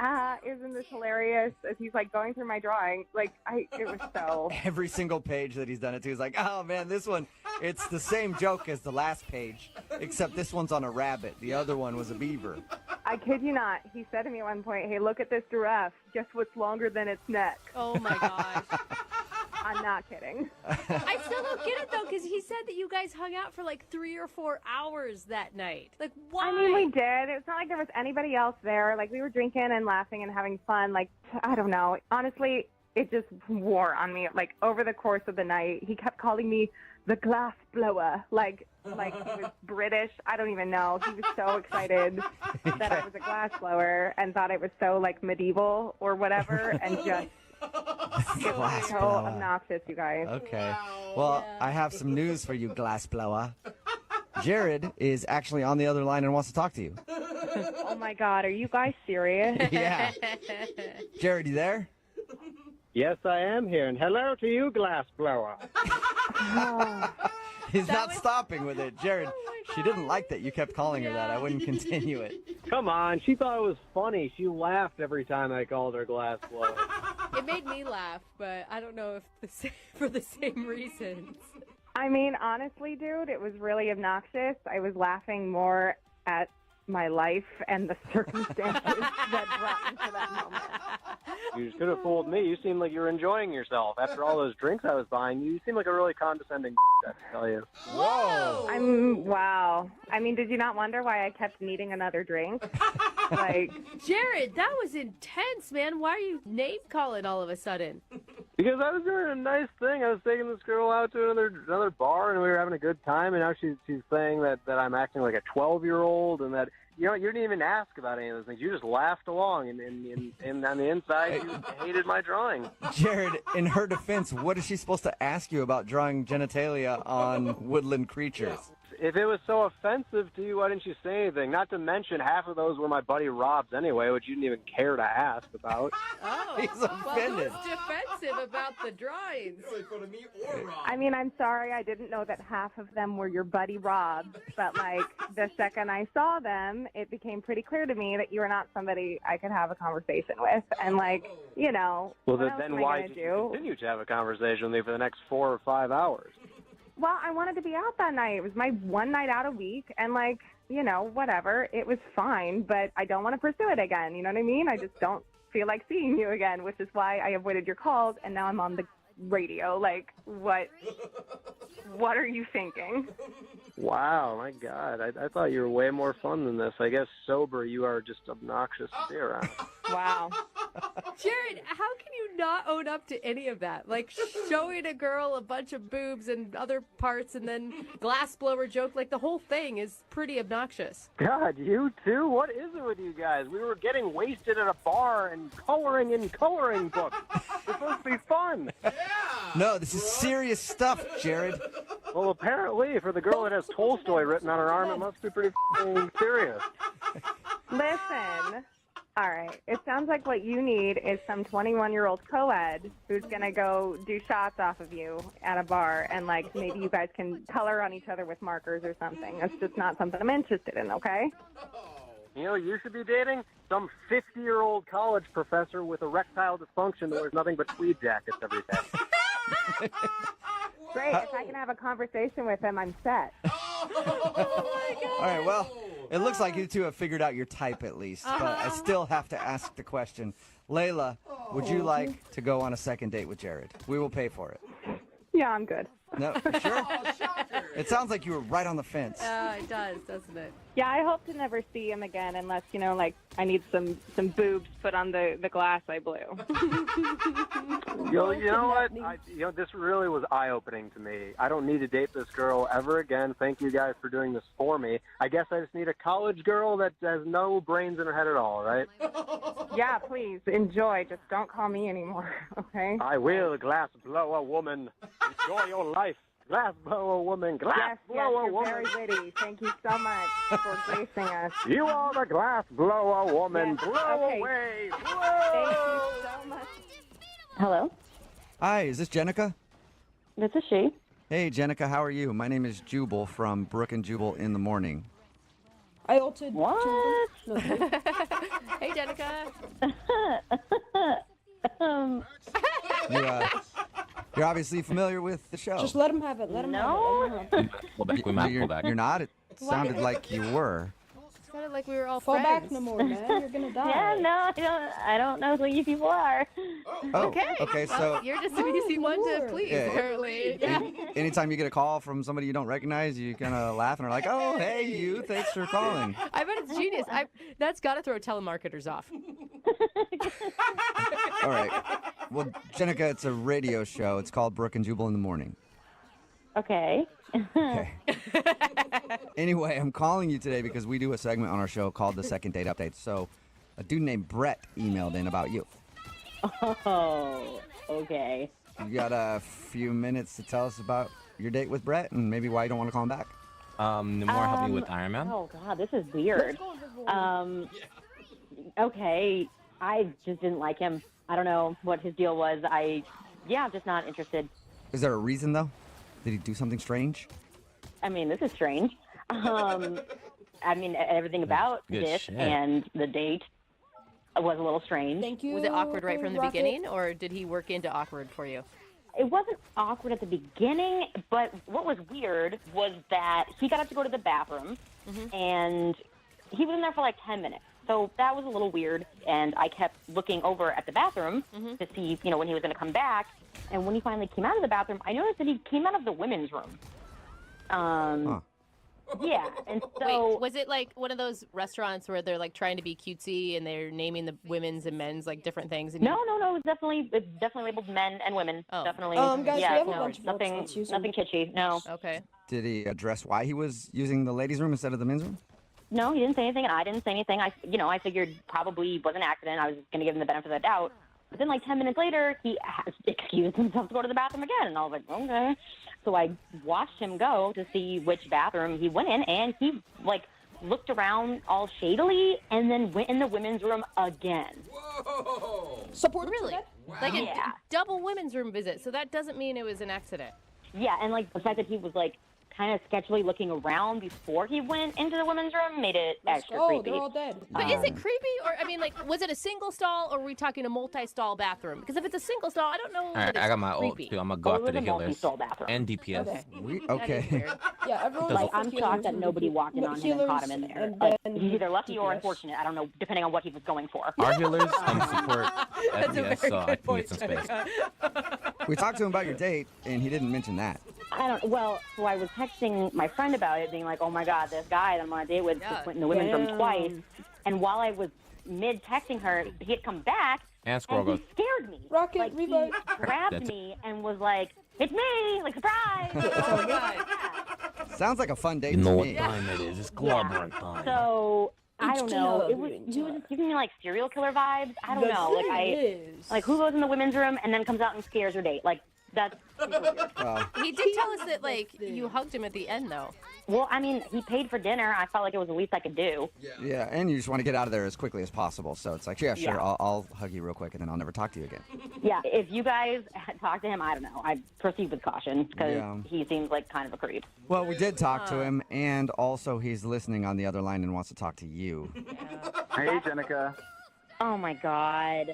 isn't this hilarious? As he's, like, going through my drawing. Like, it was so... Every single page that he's done it to, he's like, oh man, this one, it's the same joke as the last page, except this one's on a rabbit. The other one was a beaver. I kid you not. He said to me at one point, hey, look at this giraffe. Guess what's longer than its neck? Oh my gosh. I'm not kidding. I still don't get it though, because he said that you guys hung out for like 3 or 4 hours that night. Like, why? I mean, we did. It's not like there was anybody else there. Like, we were drinking and laughing and having fun. Like, I don't know. Honestly, it just wore on me. Like, over the course of the night, he kept calling me the glass blower. Like he was British. I don't even know. He was so excited that I was a glass blower and thought it was so, like, medieval or whatever. And just, it was so obnoxious, you guys. Okay. Well, I have some news for you, glass blower. Jared is actually on the other line and wants to talk to you. Oh, my God. Are you guys serious? Yeah. Jared, you there? Yes, I am here, and hello to you, glass blower. He's not stopping with it. Jared, she didn't like that you kept calling her that. I wouldn't continue it. Come on, she thought it was funny. She laughed every time I called her glass blower. It made me laugh, but I don't know if for the same reasons. I mean, honestly, dude, it was really obnoxious. I was laughing more at my life and the circumstances that brought me to that moment. You could have fooled me. You seemed like you were enjoying yourself. After all those drinks I was buying, you seem like a really condescending I have to tell you. Whoa! Wow. I mean, did you not wonder why I kept needing another drink? Like, Jared, that was intense, man. Why are you name calling all of a sudden? Because I was doing a nice thing. I was taking this girl out to another bar, and we were having a good time. And now she's saying that I'm acting like a 12-year-old, and that you didn't even ask about any of those things. You just laughed along, and on the inside, you hated my drawing. Jared, in her defense, what is she supposed to ask you about drawing genitalia on woodland creatures? if it was so offensive to you, why didn't you say anything? Not to mention, half of those were my buddy Rob's anyway, which you didn't even care to ask about. Oh, He's offended. Well, who's defensive about the drawings? I mean, I'm sorry, I didn't know that half of them were your buddy Rob, but like the second I saw them, it became pretty clear to me that you were not somebody I could have a conversation with. And like, you know, Well, what else then am I why gonna did you do? continue to have a conversation with me for the next 4 or 5 hours? Well, I wanted to be out that night. It was my one night out a week, and like, you know, whatever. It was fine, but I don't want to pursue it again. You know what I mean? I just don't feel like seeing you again, which is why I avoided your calls, and now I'm on the radio. Like, what are you thinking? Wow, my God. I thought you were way more fun than this. I guess sober you are just obnoxious to be around. Wow. Jared, how can you not own up to any of that? Like showing a girl a bunch of boobs and other parts and then glass blower joke, like the whole thing is pretty obnoxious. God, you too? What is it with you guys? We were getting wasted at a bar and coloring in coloring books. It's supposed to be fun. No, this is serious stuff, Jared. Well, apparently, for the girl that has Tolstoy written on her arm, it must be pretty f***ing serious. Listen. All right. It sounds like what you need is some 21-year-old co-ed who's going to go do shots off of you at a bar, and, like, maybe you guys can color on each other with markers or something. That's just not something I'm interested in, okay? You know, you should be dating some 50-year-old college professor with erectile dysfunction that wears nothing but tweed jackets every day. Great. If I can have a conversation with him, I'm set. All right, well, it looks like you two have figured out your type at least, but I still have to ask the question. Layla, would you like to go on a second date with Jared? We will pay for it. Yeah, I'm good. No, sure? It sounds like you were right on the fence. It does, doesn't it? Yeah, I hope to never see him again unless, you know, like, I need some boobs put on the glass I blew. You know what? This really was eye-opening to me. I don't need to date this girl ever again. Thank you guys for doing this for me. I guess I just need a college girl that has no brains in her head at all, right? Yeah, please, enjoy. Just don't call me anymore, okay? I will, glass blower woman. Enjoy your life. Glass blower woman. Glass blower you're woman. very witty. Thank you so much for gracing us. You are the glass blower woman. Yes, Blow okay. away. Thank you so much. Hello, Hi, is this Jenica? this is she. Hey, Jenica, how are you? My name is Jubal from Brook and Jubal in the Morning. I altered. What? Hey, Jenica. You're obviously familiar with the show. Just let him have it. Let him have it. Pull back, pull back. You're not. It Why? sounded like you were. Sounded like we were all Fall friends. back no more, man. You're gonna die. Yeah, no, I don't know who you people are. Oh, Okay. okay, Well, so you're just an easy one to please, Yeah. apparently. Yeah. anytime you get a call from somebody you don't recognize, you kind of laugh and are like, "Oh, hey, you! Thanks for calling." I bet it's genius. That's got to throw telemarketers off. All right. Well, Jenica, it's a radio show. It's called Brook and Jubal in the Morning. Okay. Okay. Anyway, I'm calling you today because we do a segment on our show called the Second Date Update. So, a dude named Brett emailed in about you. Oh, okay. You got a few minutes to tell us about your date with Brett and maybe why you don't want to call him back? More help me with Iron Man. Oh God, this is weird. Okay, I just didn't like him. I don't know what his deal was. I'm just not interested. Is there a reason, though? Did he do something strange? I mean, this is strange. Everything about Good this shit. and the date was a little strange. Thank you. Was it awkward right from the Rocket. beginning, or did he work into awkward for you? It wasn't awkward at the beginning, but what was weird was that he got up to go to the bathroom, and he was in there for like 10 minutes. So that was a little weird, and I kept looking over at the bathroom to see, when he was going to come back. And when he finally came out of the bathroom, I noticed that he came out of the women's room. Yeah, and so... Wait, was it like one of those restaurants where they're like trying to be cutesy and they're naming the women's and men's like different things? And No, it's definitely labeled men and women. Oh. Definitely. Guys, we yeah, have a no, bunch of books. nothing, Let's use them. nothing kitschy. No. Okay. Did he address why he was using the ladies' room instead of the men's room? No, he didn't say anything, and I didn't say anything. I figured probably was an accident. I was going to give him the benefit of the doubt. But then, like, 10 minutes later, he excused himself to go to the bathroom again. And I was like, okay. So I watched him go to see which bathroom he went in, and he, like, looked around all shadily and then went in the women's room again. Whoa! Support really? Wow. Like a double women's room visit. So that doesn't mean it was an accident. Yeah, and, like, the fact that he was, like, kind of sketchily looking around before he went into the women's room made it extra creepy. They're all dead. But is it creepy, or I mean, like, was it a single stall, or were we talking a multi-stall bathroom? Because if it's a single stall, I don't know. All right, that it's I got my ult creepy. too. I'm gonna go after the healers multi-stall bathroom. and DPS. Okay. Yeah, everyone. Like, I'm shocked that nobody walked in on him and caught him in there. And Like, then he's either lucky or DPS. unfortunate. I don't know, depending on what he was going for. Our healers support That's a FPS, very so I good can get point, some space. Jenica. We talked to him about your date, and he didn't mention that. Well, so I was texting my friend about it, being like, oh my God, this guy that I'm on a date with just went in the women's room twice. And while I was mid-texting her, he had come back, And Squirrel and he scared me. Rocket, like, revive. He grabbed That's- me and was like, it's me, like, surprise. Oh my God. Sounds like a fun date You know to what me. time it is? It's clobbering time. So I don't know. It's He was just giving me like serial killer vibes. I don't know. Like who goes in the women's room and then comes out and scares her date? Like that's super weird. He did tell us that, like, you hugged him at the end, though. Well, I mean, he paid for dinner. I felt like it was the least I could do. Yeah, and you just want to get out of there as quickly as possible. So it's like, yeah, sure, Yeah. I'll hug you real quick, and then I'll never talk to you again. Yeah, if you guys talk to him, I don't know. I'd proceed with caution because Yeah. he seems like kind of a creep. Well, we did talk to him, and also he's listening on the other line and wants to talk to you. Hey, Jenica. Oh my God.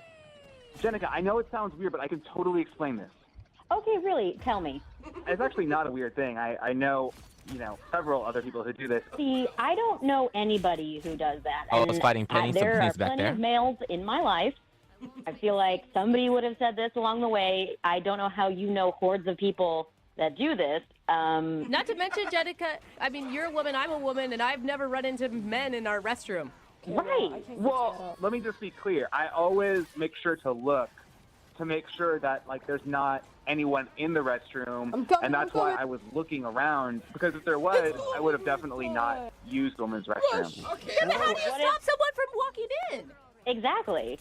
Jenica, I know it sounds weird, but I can totally explain this. Okay, really? Tell me. It's actually not a weird thing. I know, several other people who do this. See, I don't know anybody who does that. Oh, I and was fighting pennies, some there pennies are back plenty there. of males in my life. I feel like somebody would have said this along the way. I don't know how you know hordes of people that do this. Not to mention, Jenica, I mean, you're a woman, I'm a woman, and I've never run into men in our restroom. Right. Well, let me just be clear. I always make sure to look to make sure that, like, there's not anyone in the restroom. And that's why I was looking around, because if there was, I would have definitely not used the women's restroom. Yeah, but how do you stop someone from walking in? Exactly.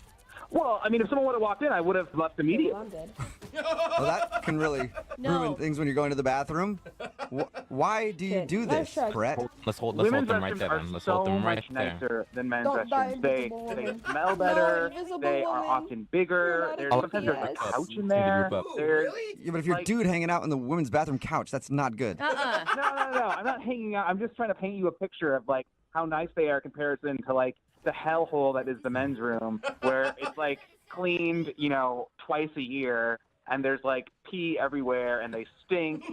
Well, I mean, if someone would have walked in, I would have left immediately. Well, that can really ruin things when you're going to the bathroom. Why do you do this, Brett? Let's hold Women's them right restrooms there, are then. Let's so hold them right much there. nicer than men's Don't die, restrooms. They invisible woman. smell better. invisible They are woman. often bigger. You're There's not sometimes there's a yes. couch in there. There's Yeah, but if you're a dude hanging out in the women's bathroom couch, that's not good. no. I'm not hanging out. I'm just trying to paint you a picture of like how nice they are in comparison to like the hellhole that is the men's room, where it's like cleaned, twice a year, and there's like pee everywhere, and they stink.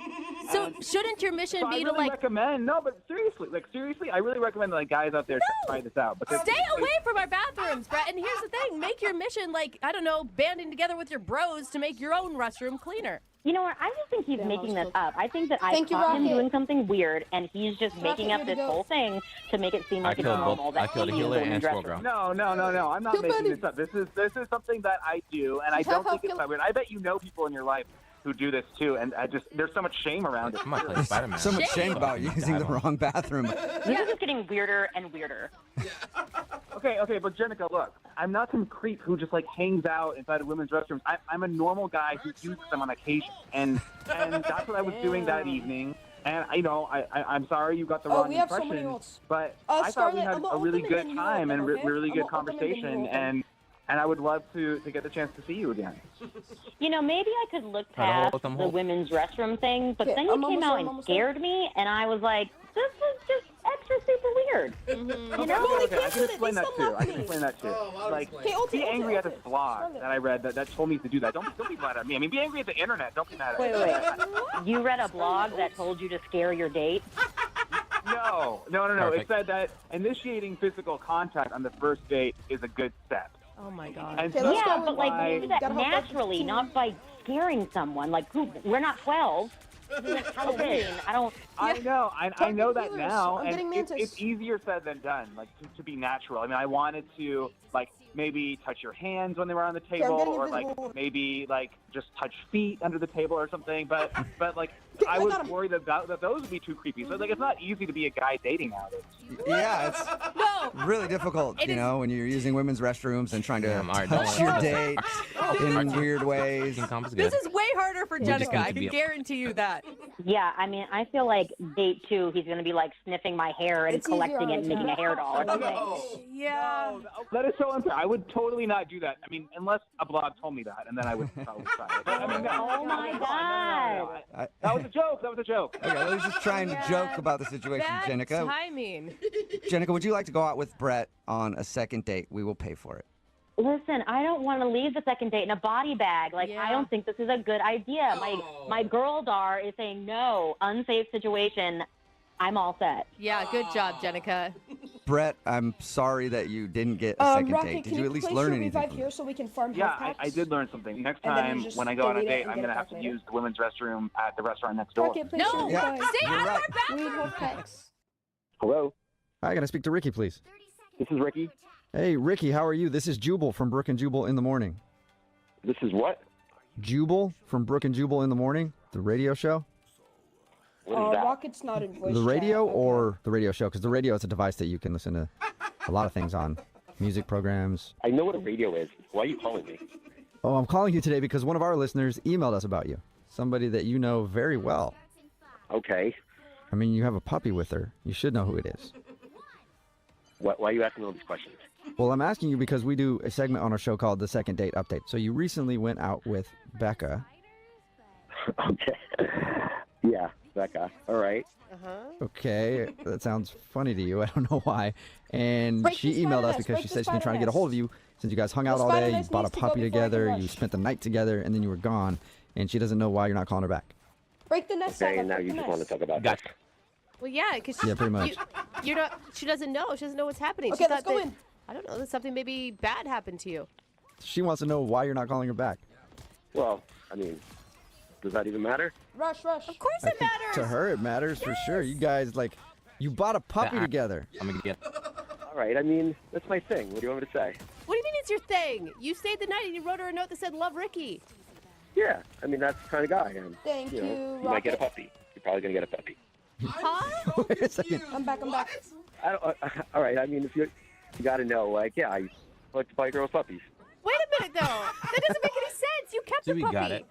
So shouldn't your mission So be I to, really like, recommend. No, but seriously, I really recommend like guys out there to try this out. Because stay away from our bathrooms, Brett? And here's the thing, make your mission, like, I don't know, banding together with your bros to make your own restroom cleaner. You know what? I just think he's making this up. I think that I Thank you, caught him Rocket. doing something weird, and he's just making up here to this go. whole thing to make it seem like it's normal. I killed a healer and Squirrel Girl. No. I'm not making this up. This is something that I do, and I don't think it's that weird. I bet you know people in your life who do this too, and there's so much shame around it. I might play Spider-Man. So much shame about using the wrong bathroom. This is just getting weirder and weirder. Okay, but Jenica, look, I'm not some creep who just like hangs out inside of women's restrooms. I'm a normal guy who uses them on occasion, and that's what I was doing that evening. And I'm sorry you got the wrong we have so impression, many votes. but I thought we Scarlett, had I'm a gonna really open it good and you time open, and okay? really I'm good gonna open it and you conversation, open. and I would love to get the chance to see you again. You know, maybe I could look Try to hold past them the hold. women's restroom thing, but Okay, then you I'm came almost out there, I'm and almost there. scared me, and I was like, this is just extra super weird. You know? Okay, I can explain that too. I can explain that too. Like, Okay, Ulti, be angry Ulti, at this blog that I read that told me to do that. Don't be mad at me. I mean, be angry at the internet. Don't be mad at me. Wait. You read a blog that told you to scare your date? No. Perfect. It said that initiating physical contact on the first date is a good step. Oh my God. And Okay, let's Yeah, go but like why- do that Gotta hope that's naturally, 15. not by scaring someone. Like, we're not 12. It's Halloween. I don't. I know. I know that healers. now, I'm and getting it's mantis. easier said than done. Like to be natural. I mean, I wanted to like maybe touch your hands when they were on the I'm table, getting or like invisible. maybe like just touch feet under the table or something. But like I I was got him. worried that those would be too creepy. So like it's not easy to be a guy dating nowadays. Yeah, it's No. really difficult, It you is- know, when you're using women's restrooms and trying to Damn, all right, don't touch worry. your date in weird ways. King Kong is This good. is way harder for just Jenica. need I to can be- guarantee you that. Yeah, I mean, I feel like date 2, he's going to be like sniffing my hair and It's easier collecting on it and the making a top. hair doll or something. Yeah. That is so unfair. I would totally not do that. I mean, unless a blog told me that, and then I would probably try it. But, I mean, no. Oh my No, God. that was a joke. That was a joke. Okay, let's just trying to joke about the situation, Bad Jenica. timing. Jenica, would you like to go out with Brett on a second date? We will pay for it. Listen, I don't want to leave the second date in a body bag. Like, Yeah. I don't think this is a good idea. My girl dar is saying no, unsafe situation. I'm all set. Yeah, good job, Jenica. Brett, I'm sorry that you didn't get a second Rocket, date. Did can you at least place learn your anything revive from here this? so we can farm Yeah, health I packs? did learn something. Next And then you time just when I go on a delete it date, and I'm get going to it have back to later. use the women's restroom at the restaurant next door. Rocket, place No, your Yeah. revive. stay out of our We need bathroom. health packs. Hello, Hi, can I speak to Ricky, please? this is Ricky. Hey, Ricky, how are you? This is Jubal from Brook and Jubal in the Morning. This is what? Jubal from Brook and Jubal in the Morning, the radio show? What is that? Rocket's not in voice The radio chat. Okay. or the radio show? Because the radio is a device that you can listen to a lot of things on, music programs. I know what a radio is. Why are you calling me? Oh, I'm calling you today because one of our listeners emailed us about you. Somebody that you know very well. Okay. I mean, you have a puppy with her. You should know who it is. Why are you asking all these questions? Well, I'm asking you because we do a segment on our show called The Second Date Update. So you recently went out with Becca. Okay. Yeah, Becca. All right. Okay, that sounds funny to you. I don't know why. And Break she the emailed spider us nest, because break she the said she's been spider trying to get a hold of you since you guys hung out The all spider day. You nest bought a needs to go puppy before I can together. You rush. spent the night together, and then you were gone. And she doesn't know why you're not calling her back. Break the nest. Okay, Saga, and now break you the just want to nest. talk about Gotcha. this. Well, yeah, because Yeah, pretty much. You're not. She doesn't know. She doesn't know what's happening. Okay, she let's thought go that, in. I don't know that something maybe bad happened to you. She wants to know why you're not calling her back. Well, I mean, does that even matter? Rush, rush. Of course I it think matters. to her, it matters for sure. You guys, you bought a puppy I- together. I'm gonna get. All right. I mean, that's my thing. What do you want me to say? What do you mean it's your thing? You stayed the night and you wrote her a note that said "Love Ricky." Yeah. I mean, that's the kind of guy I am. Thank You know, you, you might get a Rocket. puppy. You're probably gonna get a puppy. Huh? Wait a second. I'm back. I'm back. I don't, all right. I mean, if you got to know, I like to buy girls puppies. Wait a minute, though. That doesn't make any sense. You kept So the we puppy. got it.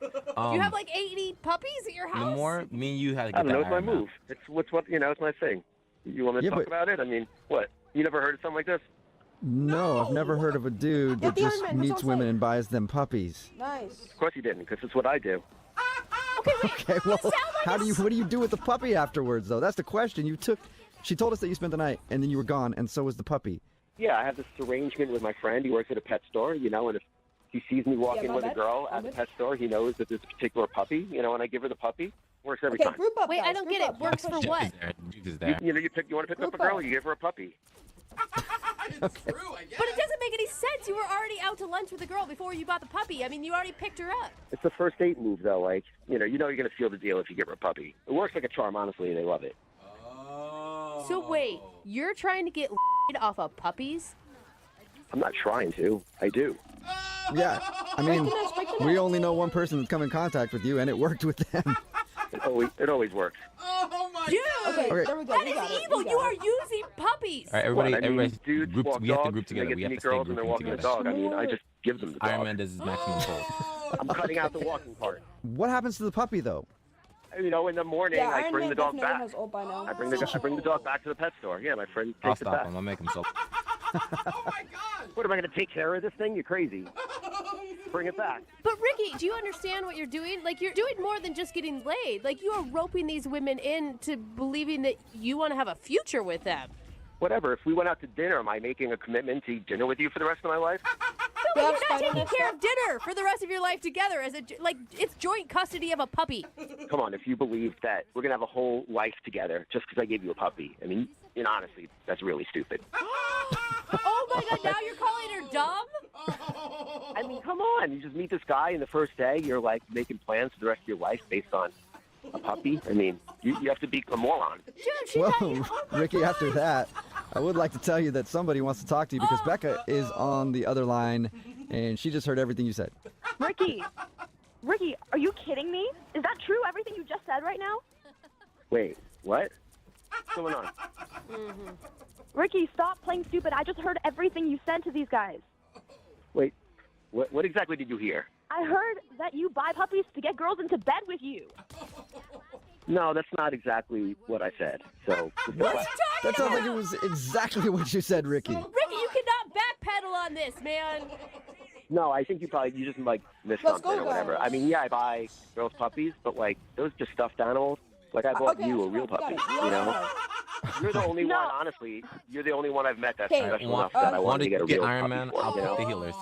You have like 80 puppies at your The house. more me and you had to get I don't know. that It's my iron out. move. It's what you know. It's my thing. You want me to Yeah, talk but- about it? I mean, what? You never heard of something like this? No, I've never heard of a dude Get that the just Iron Man, who's meets on women site? and buys them puppies. Nice. Of course you didn't, because it's what I do. Okay, well, what do you do with the puppy afterwards, though? That's the question. She told us that you spent the night and then you were gone, and so was the puppy. Yeah, I have this arrangement with my friend. He works at a pet store, you know, and if he sees me walk Yeah, in my with a bad. girl My at the bad. pet store, he knows that there's a particular puppy, you know, and I give her the puppy. Works every Okay, time. group up. Wait, guys, I don't group get it. up. Works for Duke what? is there. Duke is You, there. you know, you want to pick up a Group girl, up. you give her a puppy. But it doesn't make any sense. You were already out to lunch with the girl before you bought the puppy. I mean, you already picked her up. It's the first date move, though. Like, you know you're going to seal the deal if you give her a puppy. It works like a charm, honestly. They love it. So wait, you're trying to get off of puppies? I'm not trying to. I do. Yeah, I mean, Break the nest, break the we nest. only know one person that's come in contact with you, and it worked with them. It always works. Dude, Okay, Okay. there we go. that we got is it. evil. We got You are it. using puppies. All right, everybody, What, I mean, everybody, dudes group, walk we have to dogs, group and they together. get We to have to meet stay girls and they're grouping walking the together. dog. I mean, I just give them the Iron dog. Man does his maximum pull. I'm cutting out the walking part. What happens to the puppy, though? You know, in the morning, Yeah, I Iron bring Man the dog definitely back. has old by now. I bring the dog back to the pet store. Yeah, my friend I'll takes it stop back. him. I'll make him so. What am I going to take care of this thing? You're crazy. Bring it back. But Ricky, do you understand what you're doing? Like, you're doing more than just getting laid. Like, you are roping these women into believing that you want to have a future with them. Whatever. If we went out to dinner, am I making a commitment to eat dinner with you for the rest of my life? No, but Yeah, you're not spider taking nest. care of dinner for the rest of your life together as it's joint custody of a puppy. Come on, if you believe that we're going to have a whole life together just because I gave you a puppy, I mean, honestly, that's really stupid. Oh my God! Now you're calling her dumb? I mean, come on. You just meet this guy, and the first day, you're like making plans for the rest of your life based on a puppy? I mean, you have to be a moron. Well, Ricky, after that, I would like to tell you that somebody wants to talk to you because Becca is on the other line, and she just heard everything you said. Ricky, are you kidding me? Is that true, everything you just said right now? Wait, what? What's going on? Ricky, stop playing stupid. I just heard everything you said to these guys. Wait, what exactly did you hear? I heard that you buy puppies to get girls into bed with you. No, that's not exactly what I said. So What? That sounds like it was exactly what you said, Ricky. Ricky, you cannot backpedal on this, man. No, I think you just like missed Let's something go, or whatever. guys. I mean, yeah, I buy girls puppies, but like those just stuffed animals. Like I bought Okay, you a that's real fine. puppy, Got it. you know. Yeah. You're the only one, honestly. You're the only one I've met that's Okay, special enough that I wanted to get a real Iron puppy Man, for, I'll you know? pick the healers.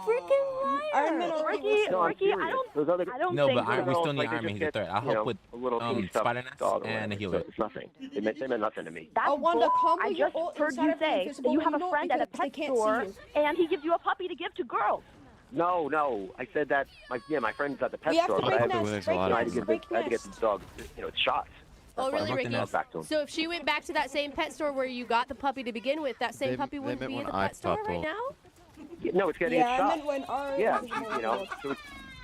Iron Man already Ricky, No, I'm Ricky, I serious. don't, Those other, I don't No, think but we still need like, they Iron Man. just He's a get, threat. I'll you know, help with a little teeny stuffed Spider-Nets dog or and a whatever. healer. So it's nothing. They meant nothing to me. That's Wanda, bull. calm I your just ult heard inside you of the say invisible that you have a remote friend at a because they pet can't see store, you. and he gives you a puppy to give to girls. No. I said that my friend's at the pet We have store, to but I break had nests, to, break you know, I had to nests, give the, break I had to get nests. the dog, its shots. Oh, That's why really, I Ricky? brought the dog back to him. So if she went back to that same pet store where you got the puppy to begin with, that same puppy wouldn't meant be in when the I pet store talked right to now? No, it's getting its Yeah, I shots. meant when our Yeah, invisible you know. remote. So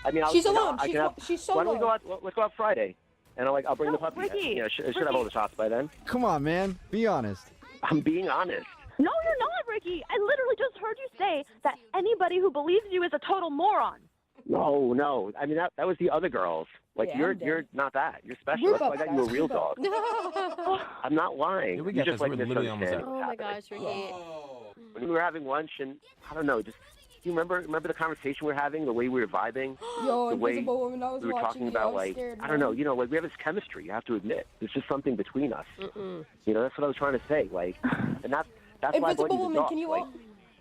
I mean, She's you know, alone. I can have, She's why don't we solo. go out? Let's go out Friday, and I'll bring the puppy. Ricky, You know, it should have all the shots by then. Come on, man. Be honest. I'm being honest. No, you're not, Ricky. I literally just heard you say that anybody who believes you is a total moron. No. I mean, that was the other girls. Like Yeah, you're not that. You're special. Group That's why I up, got you a guys, real group up. dog. I'm not lying. Yeah, we You got just this. like We're literally almost misunderstanding Oh what's my happening. gosh, Ricky. When we were having lunch, and I don't know, just you remember the conversation we were having, the way we were vibing, Yo, the way invisible woman, I was we were watching talking you. about, I was like scared, I don't know, man. you know, like we have this chemistry. You have to admit, there's just something between us. Mm-mm. You know, that's what I was trying to say. Like, and that's why I bought Invisible you the woman, dog. can you like, all-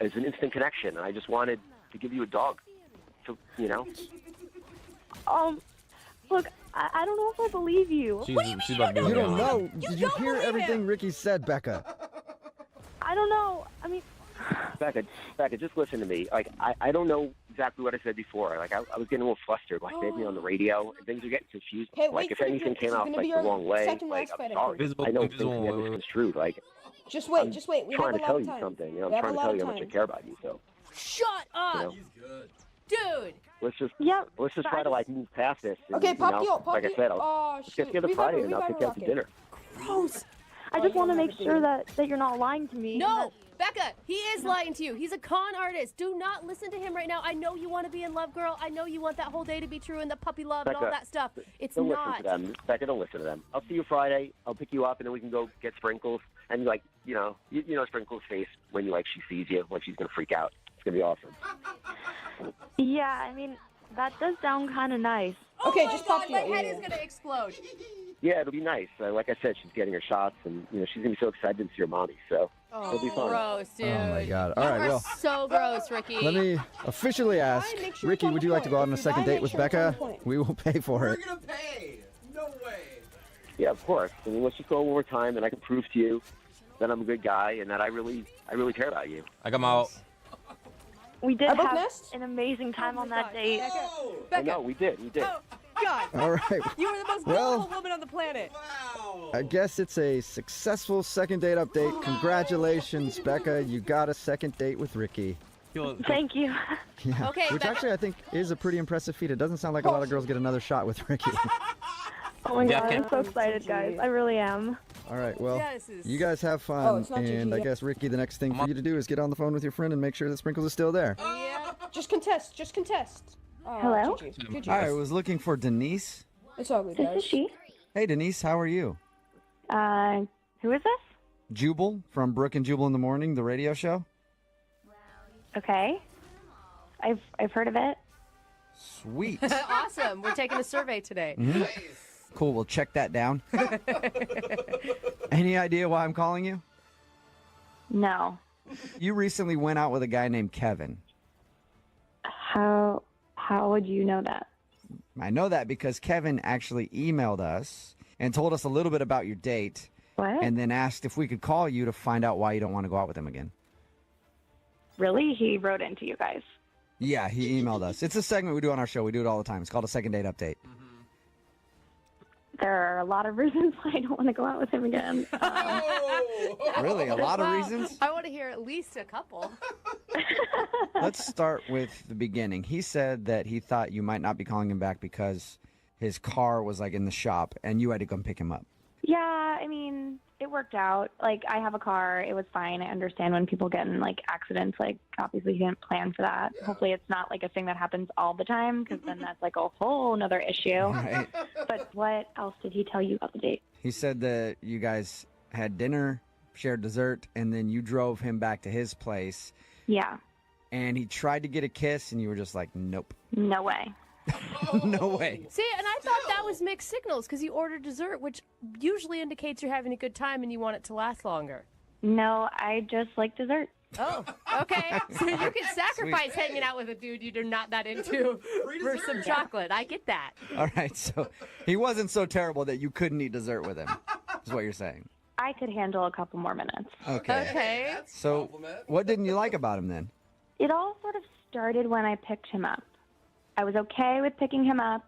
it's an instant connection, and I just wanted to give you a dog. So you know, Look, I don't know if I believe you. She's about to be You don't on. know. Did you hear everything Ricky said, Becca? I don't know. I mean, Becca, just listen to me. Like, I don't know exactly what I said before. Like, I was getting a little flustered. Like, maybe on the radio, and things are getting confused. Hey, like, wait if for the anything drink. came This is out gonna like be the our wrong way, second like, last I'm fight, I sorry. think. I know Invisible, things get wait. misconstrued. Like, Just wait, I'm just wait. We trying have a to lot tell of you time. something. You know, We I'm have a trying to lot tell of you how much I time. care about you. So, Shut up, you know, dude. let's just yeah. try to like move past this. And, Okay, you pop know, the ult, pop like the I said, Oh, let's get shoot. together Revive Friday, her, and I'll revive take you her out to rocket. dinner. Gross. I just want to make sure that you're not lying to me. No, Becca, he is lying to you. He's a con artist. Do not listen to him right now. I know you want to be in love, girl. I know you want that whole day to be true and the puppy love and all Becca, that stuff. It's Don't not. listen to them. Becca, don't listen to them. I'll see you Friday. I'll pick you up, and then we can go get Sprinkles. And like, you know Sprinkles' face when she sees you, when she's gonna freak out. It's gonna be awesome. Yeah, I mean, that does sound kind of nice. Okay, Oh just my pop God, the my ult. head is gonna explode. Yeah, it'll be nice. Like I said, she's getting her shots, and she's gonna be so excited to see her mommy. So it'll be fun. Gross, dude. Oh my God! You All right, are well, so gross, Ricky. let me officially ask Make sure Ricky. it's on Would the you like to point. go out on a If you second die, date make with sure it's on the Becca? point. We will pay for We're it. gonna pay. No way. Yeah, of course. I mean, let's just go one more time, and I can prove to you that I'm a good guy and that I really care about you. I got my out. We did I broke have nests? an amazing time on that date. Oh, I know we did. Oh, God. All right. You were the most Well- beautiful woman on the planet. wow. I guess it's a successful second date update. Congratulations, Becca. You got a second date with Ricky. Thank you. Yeah. Okay, Which Becca- actually I think is a pretty impressive feat. It doesn't sound like a lot of girls get another shot with Ricky. Oh my Yeah, god, okay. I'm so excited, guys. I really am. All right, well, Yeah, this is- you guys have Oh, fun. it's not And GG. I guess, Ricky, the next thing for you to do is get on the phone with your friend and make sure that Sprinkles is still there. Yeah. Just contest. Just contest. Hello? GG. Hi, I was looking for Denise. It's all good, This guys. is she. Hey, Denise, how are you? Who is this? Jubal from Brooke and Jubal in the Morning, the radio show. Okay. I've heard of it. Sweet. Awesome. We're taking a survey today. Mhm. Cool, we'll check that down. Any idea why I'm calling you? No. You recently went out with a guy named Kevin. How would you know that? I know that because Kevin actually emailed us and told us a little bit about your date. What? And then asked if we could call you to find out why you don't want to go out with him again. Really? He wrote into you guys. Yeah, he emailed us. It's a segment we do on our show. We do it all the time. It's called a second date update. There are a lot of reasons why I don't want to go out with him again. Really? A lot of Wow. reasons? I want to hear at least a couple. Let's start with the beginning. He said that he thought you might not be calling him back because his car was like in the shop and you had to come pick him up. Yeah, I mean, it worked out. Like, I have a car. It was fine. I understand when people get in, like, accidents. Like, obviously, he didn't plan for that. Hopefully, it's not, like, a thing that happens all the time, because then that's, like, a whole nother issue. Right. But what else did he tell you about the date? He said that you guys had dinner, shared dessert, and then you drove him back to his place. Yeah, And he tried to get a kiss, and you were just like, nope. no way. No way. See, and I thought that was mixed signals because you ordered dessert, which usually indicates you're having a good time and you want it to last longer. No, I just like dessert. Oh, okay. So you can sacrifice hanging out with a dude you're not that into for some chocolate. I get that. All right, so he wasn't so terrible that you couldn't eat dessert with him, is what you're saying. I could handle a couple more minutes. Okay. Okay. So what didn't you like about him then? It all sort of started when I picked him up. I was okay with picking him up,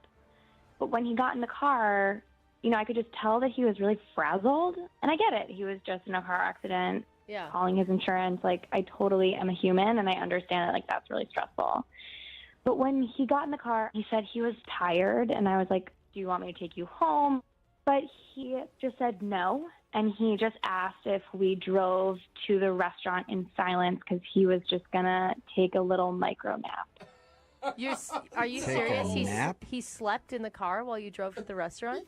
but when he got in the car, you know, I could just tell that he was really frazzled. And I get it. He was just in a car accident, Yeah. calling his insurance. Like, I totally am a human, and I understand that, like, that's really stressful. But when he got in the car, he said he was tired, and I was like, do you want me to take you home? But he just said no, and he just asked if we drove to the restaurant in silence because he was just going to take a little micro nap. Are you Take serious? a nap? He slept in the car while you drove to the restaurant?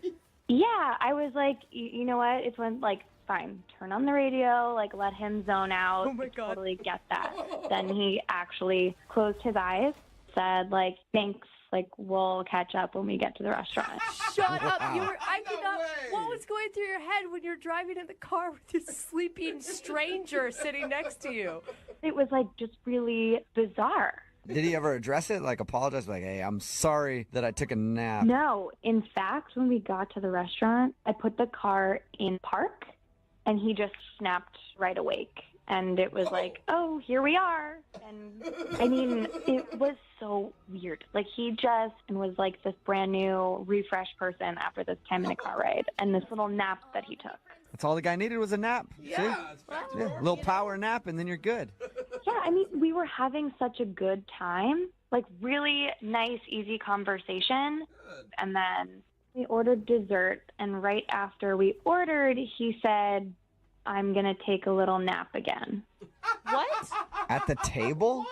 Yeah, I was like, you know what? It's when, like, fine, turn on the radio, like, let him zone out. Oh, my God. I totally get that. Then he actually closed his eyes, said, like, thanks, like, we'll catch up when we get to the restaurant. Shut up. I cannot. What was going through your head when you're driving in the car with this sleeping stranger sitting next to you? It was, like, just really bizarre. Did he ever address it? Like apologize? Like, hey, I'm sorry that I took a nap. No, in fact, when we got to the restaurant, I put the car in park, and he just snapped right awake. And it was like, oh, here we are. And I mean, it was so weird. Like, he just was like this brand new, refreshed person after this 10-minute car ride and this little nap that he took. That's all the guy needed was a nap. Yeah, it's Yeah, a little power nap, and then you're good. Yeah, I mean, we were having such a good time, like really nice, easy conversation. And then we ordered dessert, and right after we ordered, he said, I'm going to take a little nap again. What? At the table?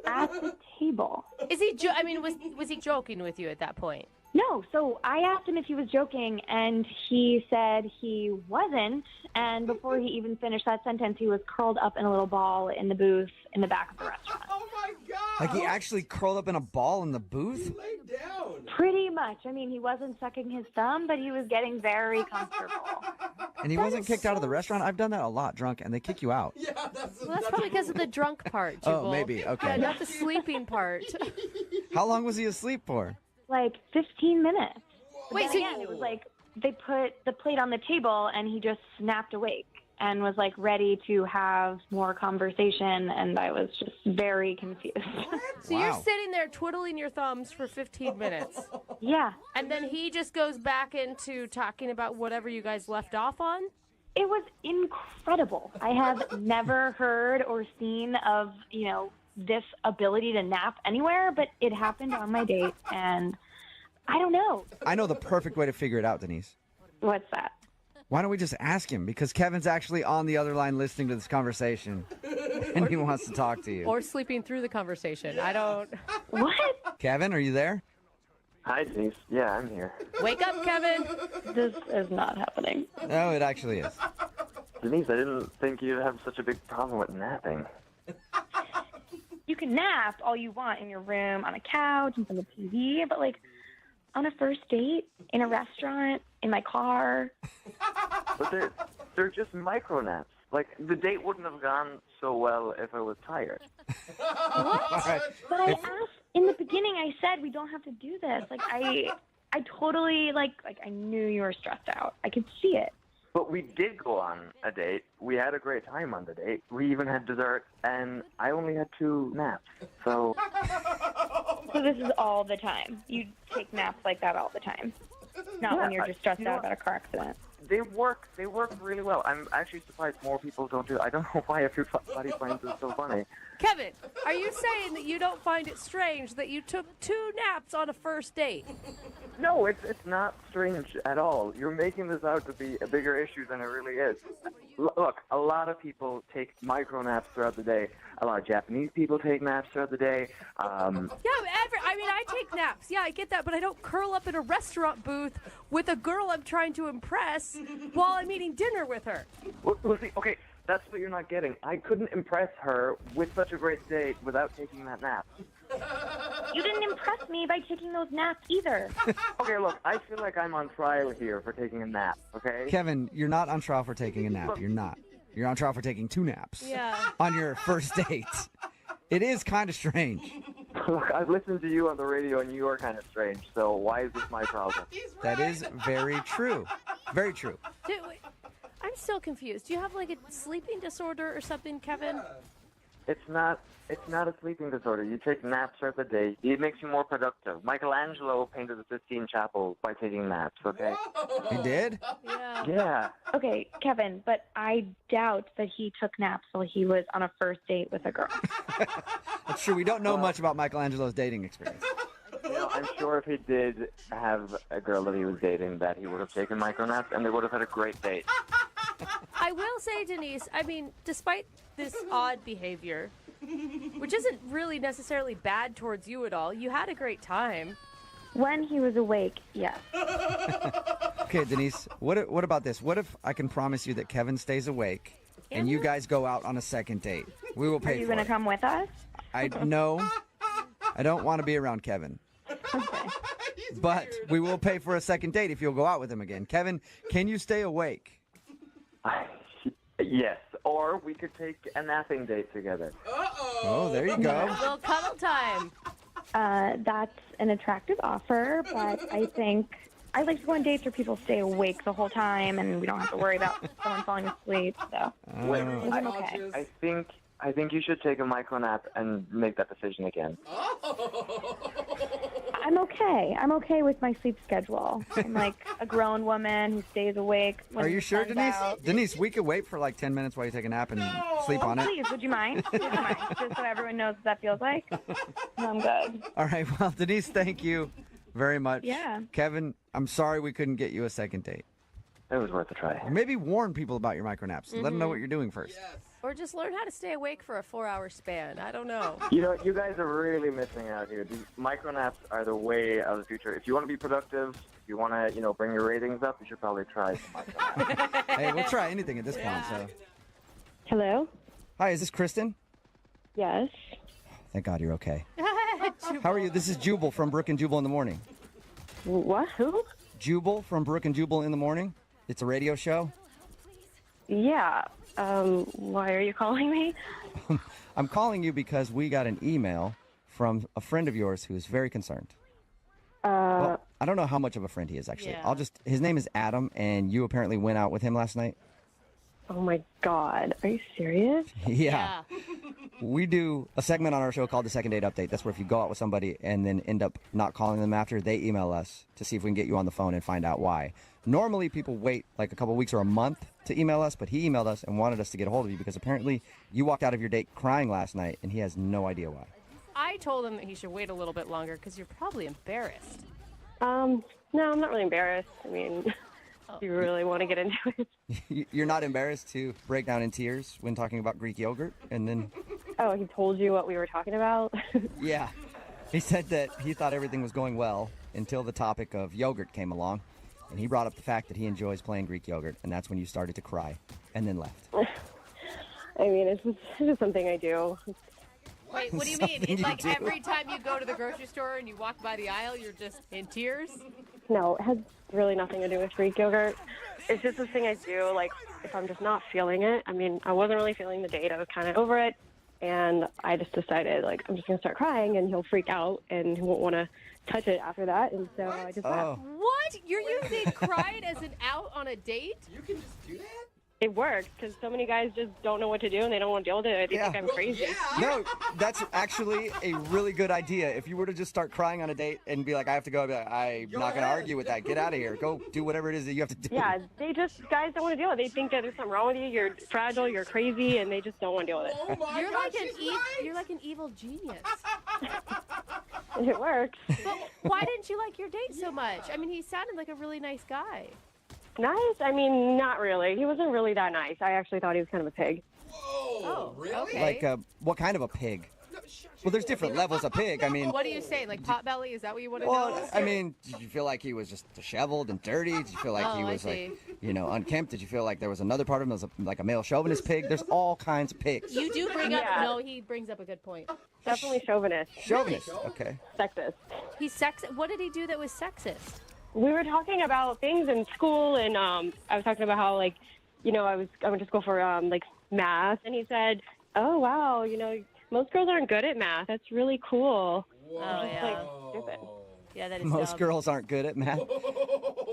At the table. Is he? I mean, was he joking with you at that point? No, so I asked him if he was joking, and he said he wasn't. And before he even finished that sentence, he was curled up in a little ball in the booth in the back of the restaurant. Oh my God! Like he actually curled up in a ball in the booth? Lay down. Pretty much. I mean, he wasn't sucking his thumb, but he was getting very comfortable. And he wasn't kicked out of the restaurant? I've done that a lot drunk, and they kick you out. Yeah, that's. Well, that's probably because of the drunk part, Oh, Jubal. maybe. Okay. Yeah, not the sleeping part. How long was he asleep for? Like 15 minutes. But Wait, then so again, it was like they put the plate on the table, and he just snapped awake and was like ready to have more conversation, and I was just very confused. So you're sitting there twiddling your thumbs for 15 minutes. Yeah. And then he just goes back into talking about whatever you guys left off on? It was incredible. I have never heard or seen of, you know, this ability to nap anywhere, but it happened on my date, and I don't know. I know the perfect way to figure it out, Denise. What's that? Why don't we just ask him? Because Kevin's actually on the other line listening to this conversation, and he wants to talk to you. Or sleeping through the conversation. I don't. What? Kevin, are you there? Hi, Denise. Yeah, I'm here. Wake up, Kevin. This is not happening. No, it actually is. Denise, I didn't think you'd have such a big problem with napping. You can nap all you want in your room, on a couch, in front of the TV, but like on a first date, in a restaurant, in my car. But they're just micro naps. Like, the date wouldn't have gone so well if I was tired. What? But I asked in the beginning. I said we don't have to do this. Like I totally like I knew you were stressed out. I could see it. But we did go on a date. We had a great time on the date. We even had dessert, and I only had 2 naps. So So this is all the time. You take naps like that all the time. not when Yeah, you're just stressed you know out about a car accident. They work really well. I'm actually surprised more people don't do it. I don't know why everybody finds it so funny. Kevin, are you saying that you don't find it strange that you took 2 naps on a first date? No, it's not strange at all. You're making this out to be a bigger issue than it really is. Look, a lot of people take micro naps throughout the day. A lot of Japanese people take naps throughout the day. I take naps. Yeah, I get that, but I don't curl up in a restaurant booth with a girl I'm trying to impress while I'm eating dinner with her. Well, see, okay, that's what you're not getting. I couldn't impress her with such a great date without taking that nap. You didn't impress me by taking those naps either. Okay, look, I feel like I'm on trial here for taking a nap, okay? Kevin, you're not on trial for taking a nap. You're not. You're on trial for taking 2 naps. Yeah. On your first date. It is kind of strange. Look, I've listened to you on the radio, and you are kind of strange, so why is this my problem? That is very true. Very true. Dude, I'm still confused. Do you have like a sleeping disorder or something, Kevin? It's not a sleeping disorder. You take naps throughout the day. It makes you more productive. Michelangelo painted the Sistine Chapel by taking naps, okay? He did? Yeah. Okay, Kevin, but I doubt that he took naps while he was on a first date with a girl. That's true. We don't know much about Michelangelo's dating experience. You know, I'm sure if he did have a girl that he was dating, that he would have taken micronaps, and they would have had a great date. I will say, Denise, I mean, despite this odd behavior, which isn't really necessarily bad towards you at all, you had a great time. When he was awake, yes. Okay, Denise, what about this? What if I can promise you that Kevin stays awake and you guys go out on a second date? We will Are pay you for going to it. come with us? No, I don't want to be around Kevin. But we will pay for a second date if you'll go out with him again. Kevin, can you stay awake? Yes, or we could take a napping date together. Oh, there you go. A little cuddle time. That's an attractive offer, but I think I like to go on dates where people stay awake the whole time and we don't have to worry about someone falling asleep. So Wait, I'm okay. I think you should take a micro nap and make that decision again. I'm okay. I'm okay with my sleep schedule. I'm like a grown woman who stays awake. When Are you the sure, sun's Denise? out. Denise, we could wait for like 10 minutes while you take a nap and sleep on it. Please, would you mind? Would you mind? Just so everyone knows what that feels like. No, I'm good. All right, well, Denise, thank you very much. Yeah. Kevin, I'm sorry we couldn't get you a second date. It was worth a try. Maybe warn people about your micronaps. Let them know Mhm. what you're doing first. Or just learn how to stay awake for a 4-hour span. I don't know. You know, you guys are really missing out here. These micronaps are the way of the future. If you want to be productive, if you want to, bring your ratings up, you should probably try some micronaps. Hey, we'll try anything at this point. So, Hello? hi, is this Kristen? Yes. Thank God you're okay. How are you? This is Jubal from Brook and Jubal in the Morning. What? Who? Jubal from Brook and Jubal in the Morning. It's a radio show. Yeah. Why are you calling me? I'm calling you because we got an email from a friend of yours who is very concerned. Well, I don't know how much of a friend he is, actually. Yeah. His name is Adam, and you apparently went out with him last night. Oh my God. Are you serious? Yeah. We do a segment on our show called the Second Date Update. That's where if you go out with somebody and then end up not calling them after, they email us to see if we can get you on the phone and find out why. Normally, people wait like a couple weeks or a month to email us, but he emailed us and wanted us to get a hold of you because apparently you walked out of your date crying last night, and he has no idea why. I told him that he should wait a little bit longer because you're probably embarrassed. No, I'm not really embarrassed. I mean, if you really want to get into it. You're not embarrassed to break down in tears when talking about Greek yogurt, and then... Oh, he told you what we were talking about? Yeah. He said that he thought everything was going well until the topic of yogurt came along, and he brought up the fact that he enjoys playing Greek yogurt, and that's when you started to cry, and then left. I mean, it's just something I do. Wait, what do you mean? Something It's you like do. every time you go to the grocery store and you walk by the aisle, you're just in tears? No, it has really nothing to do with Greek yogurt. It's just this thing I do, like, if I'm just not feeling it. I mean, I wasn't really feeling the date. I was kind of over it. And I just decided, like, I'm just going to start crying, and he'll freak out, and he won't want to touch it after that. And so I just left. What? You're using crying as an out on a date? You can just do that? it works because so many guys just don't know what to do and they don't want to deal with it. They think I'm crazy. No, that's actually a really good idea. If you were to just start crying on a date and be like, I have to go, I'd be like, I'm not going to argue with that. Get out of here. Go do whatever it is that you have to do. Yeah, guys don't want to deal with it. They think that there's something wrong with you. You're fragile. You're crazy, and they just don't want to deal with it. You're like an evil genius. It works. But why didn't you like your date so much? I mean, he sounded like a really nice guy. Nice? I mean, not really. He wasn't really that nice. I actually thought he was kind of a pig. Oh, really? Okay. Like, what kind of a pig? Well, there's different levels of pig. I mean, What do you say? Like potbelly? Is that what you want to well, know? I mean, did you feel like he was just disheveled and dirty? Did you feel like he Oh, I was see. like, unkempt? Did you feel like there was another part of him that was like a male chauvinist pig? There's all kinds of pigs. You do bring up. Yeah. No, he brings up a good point. Definitely chauvinist. Chauvinist. Okay. Sexist. He's What did he do that was sexist? We were talking about things in school, and I was talking about how, like, I went to school for like math, and he said, "Oh wow, most girls aren't good at math. That's really cool." Oh I'm just yeah. like, stupid. Yeah, that is Most dumb. girls aren't good at math.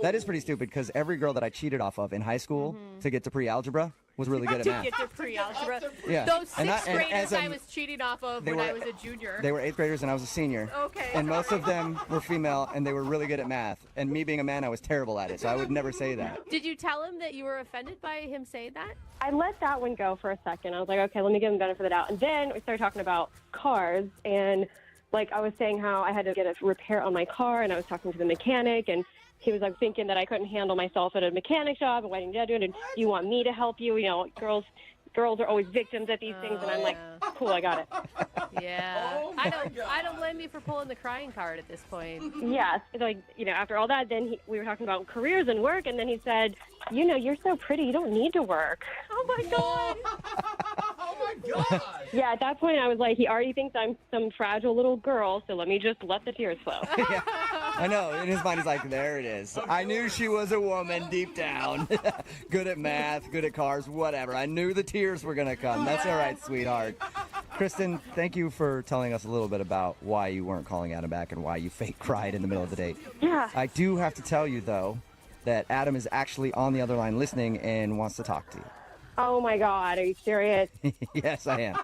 That is pretty stupid because every girl that I cheated off of in high school to get to pre-algebra was really good at To math. get to pre-algebra. Yeah. Those And sixth and graders as a- I was cheating off of they when I were- was a junior. They were 8th graders and I was a senior. Okay. And most of them were female and they were really good at math. And me being a man, I was terrible at it. So I would never say that. Did you tell him that you were offended by him saying that? I let that one go for a second. I was like, okay, let me give him the benefit of the doubt. And then we started talking about cars, and like I was saying how I had to get a repair on my car, and I was talking to the mechanic, and he was like thinking that I couldn't handle myself at a mechanic shop, and why didn't you do it? And do you want me to help you? Girls are always victims at these things, and I'm like, cool, I got it. Yeah. I don't blame you for pulling the crying card at this point. Yes, like after all that, then we were talking about careers and work, and then he said, you're so pretty, you don't need to work. Oh my god. Oh my god. Yeah, at that point I was like, he already thinks I'm some fragile little girl, so let me just let the tears flow. I know. In his mind, he's like, there it is. I knew she was a woman deep down. Good at math, good at cars, whatever. I knew the tears were going to come. That's all right, sweetheart. Kristen, thank you for telling us a little bit about why you weren't calling Adam back and why you fake cried in the middle of the date. Yeah. I do have to tell you, though, that Adam is actually on the other line listening and wants to talk to you. Oh my god, are you serious? Yes, I am.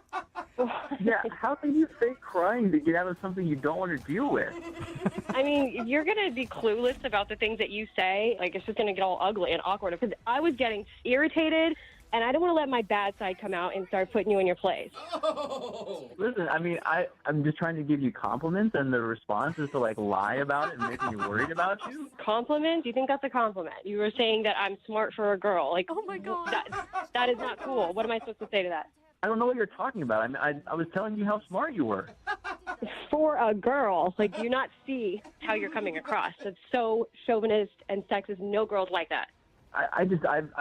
Yeah, how can you fake crying to get out of something you don't want to deal with? I mean, you're going to be clueless about the things that you say. Like, it's just going to get all ugly and awkward. Because I was getting irritated, and I don't want to let my bad side come out and start putting you in your place. Listen, I mean, I'm just trying to give you compliments, and the response is to, like, lie about it and make me worried about you? Compliments? You think that's a compliment? You were saying that I'm smart for a girl. Like, oh my god. That is not cool. What am I supposed to say to that? I don't know what you're talking about. I mean, I was telling you how smart you were. For a girl, like, do you not see how you're coming across? That's so chauvinist and sexist. No girls like that. I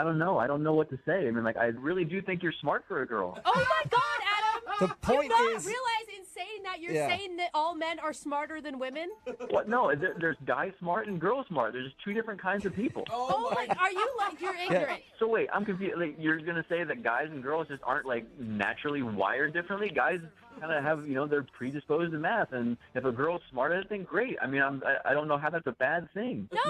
don't know. I don't know what to say. I mean, like, I really do think you're smart for a girl. Oh my god, Adam! The point Do you not is- realize in saying that you're Yeah. saying that all men are smarter than women? What? No, there's guy smart and girl smart. There's just two different kinds of people. Oh my! Are you like you're ignorant? So wait, I'm confused. Like, you're gonna say that guys and girls just aren't like naturally wired differently? Guys kind of have, they're predisposed to math, and if a girl's smart at it, then great. I mean, I don't know how that's a bad thing. No.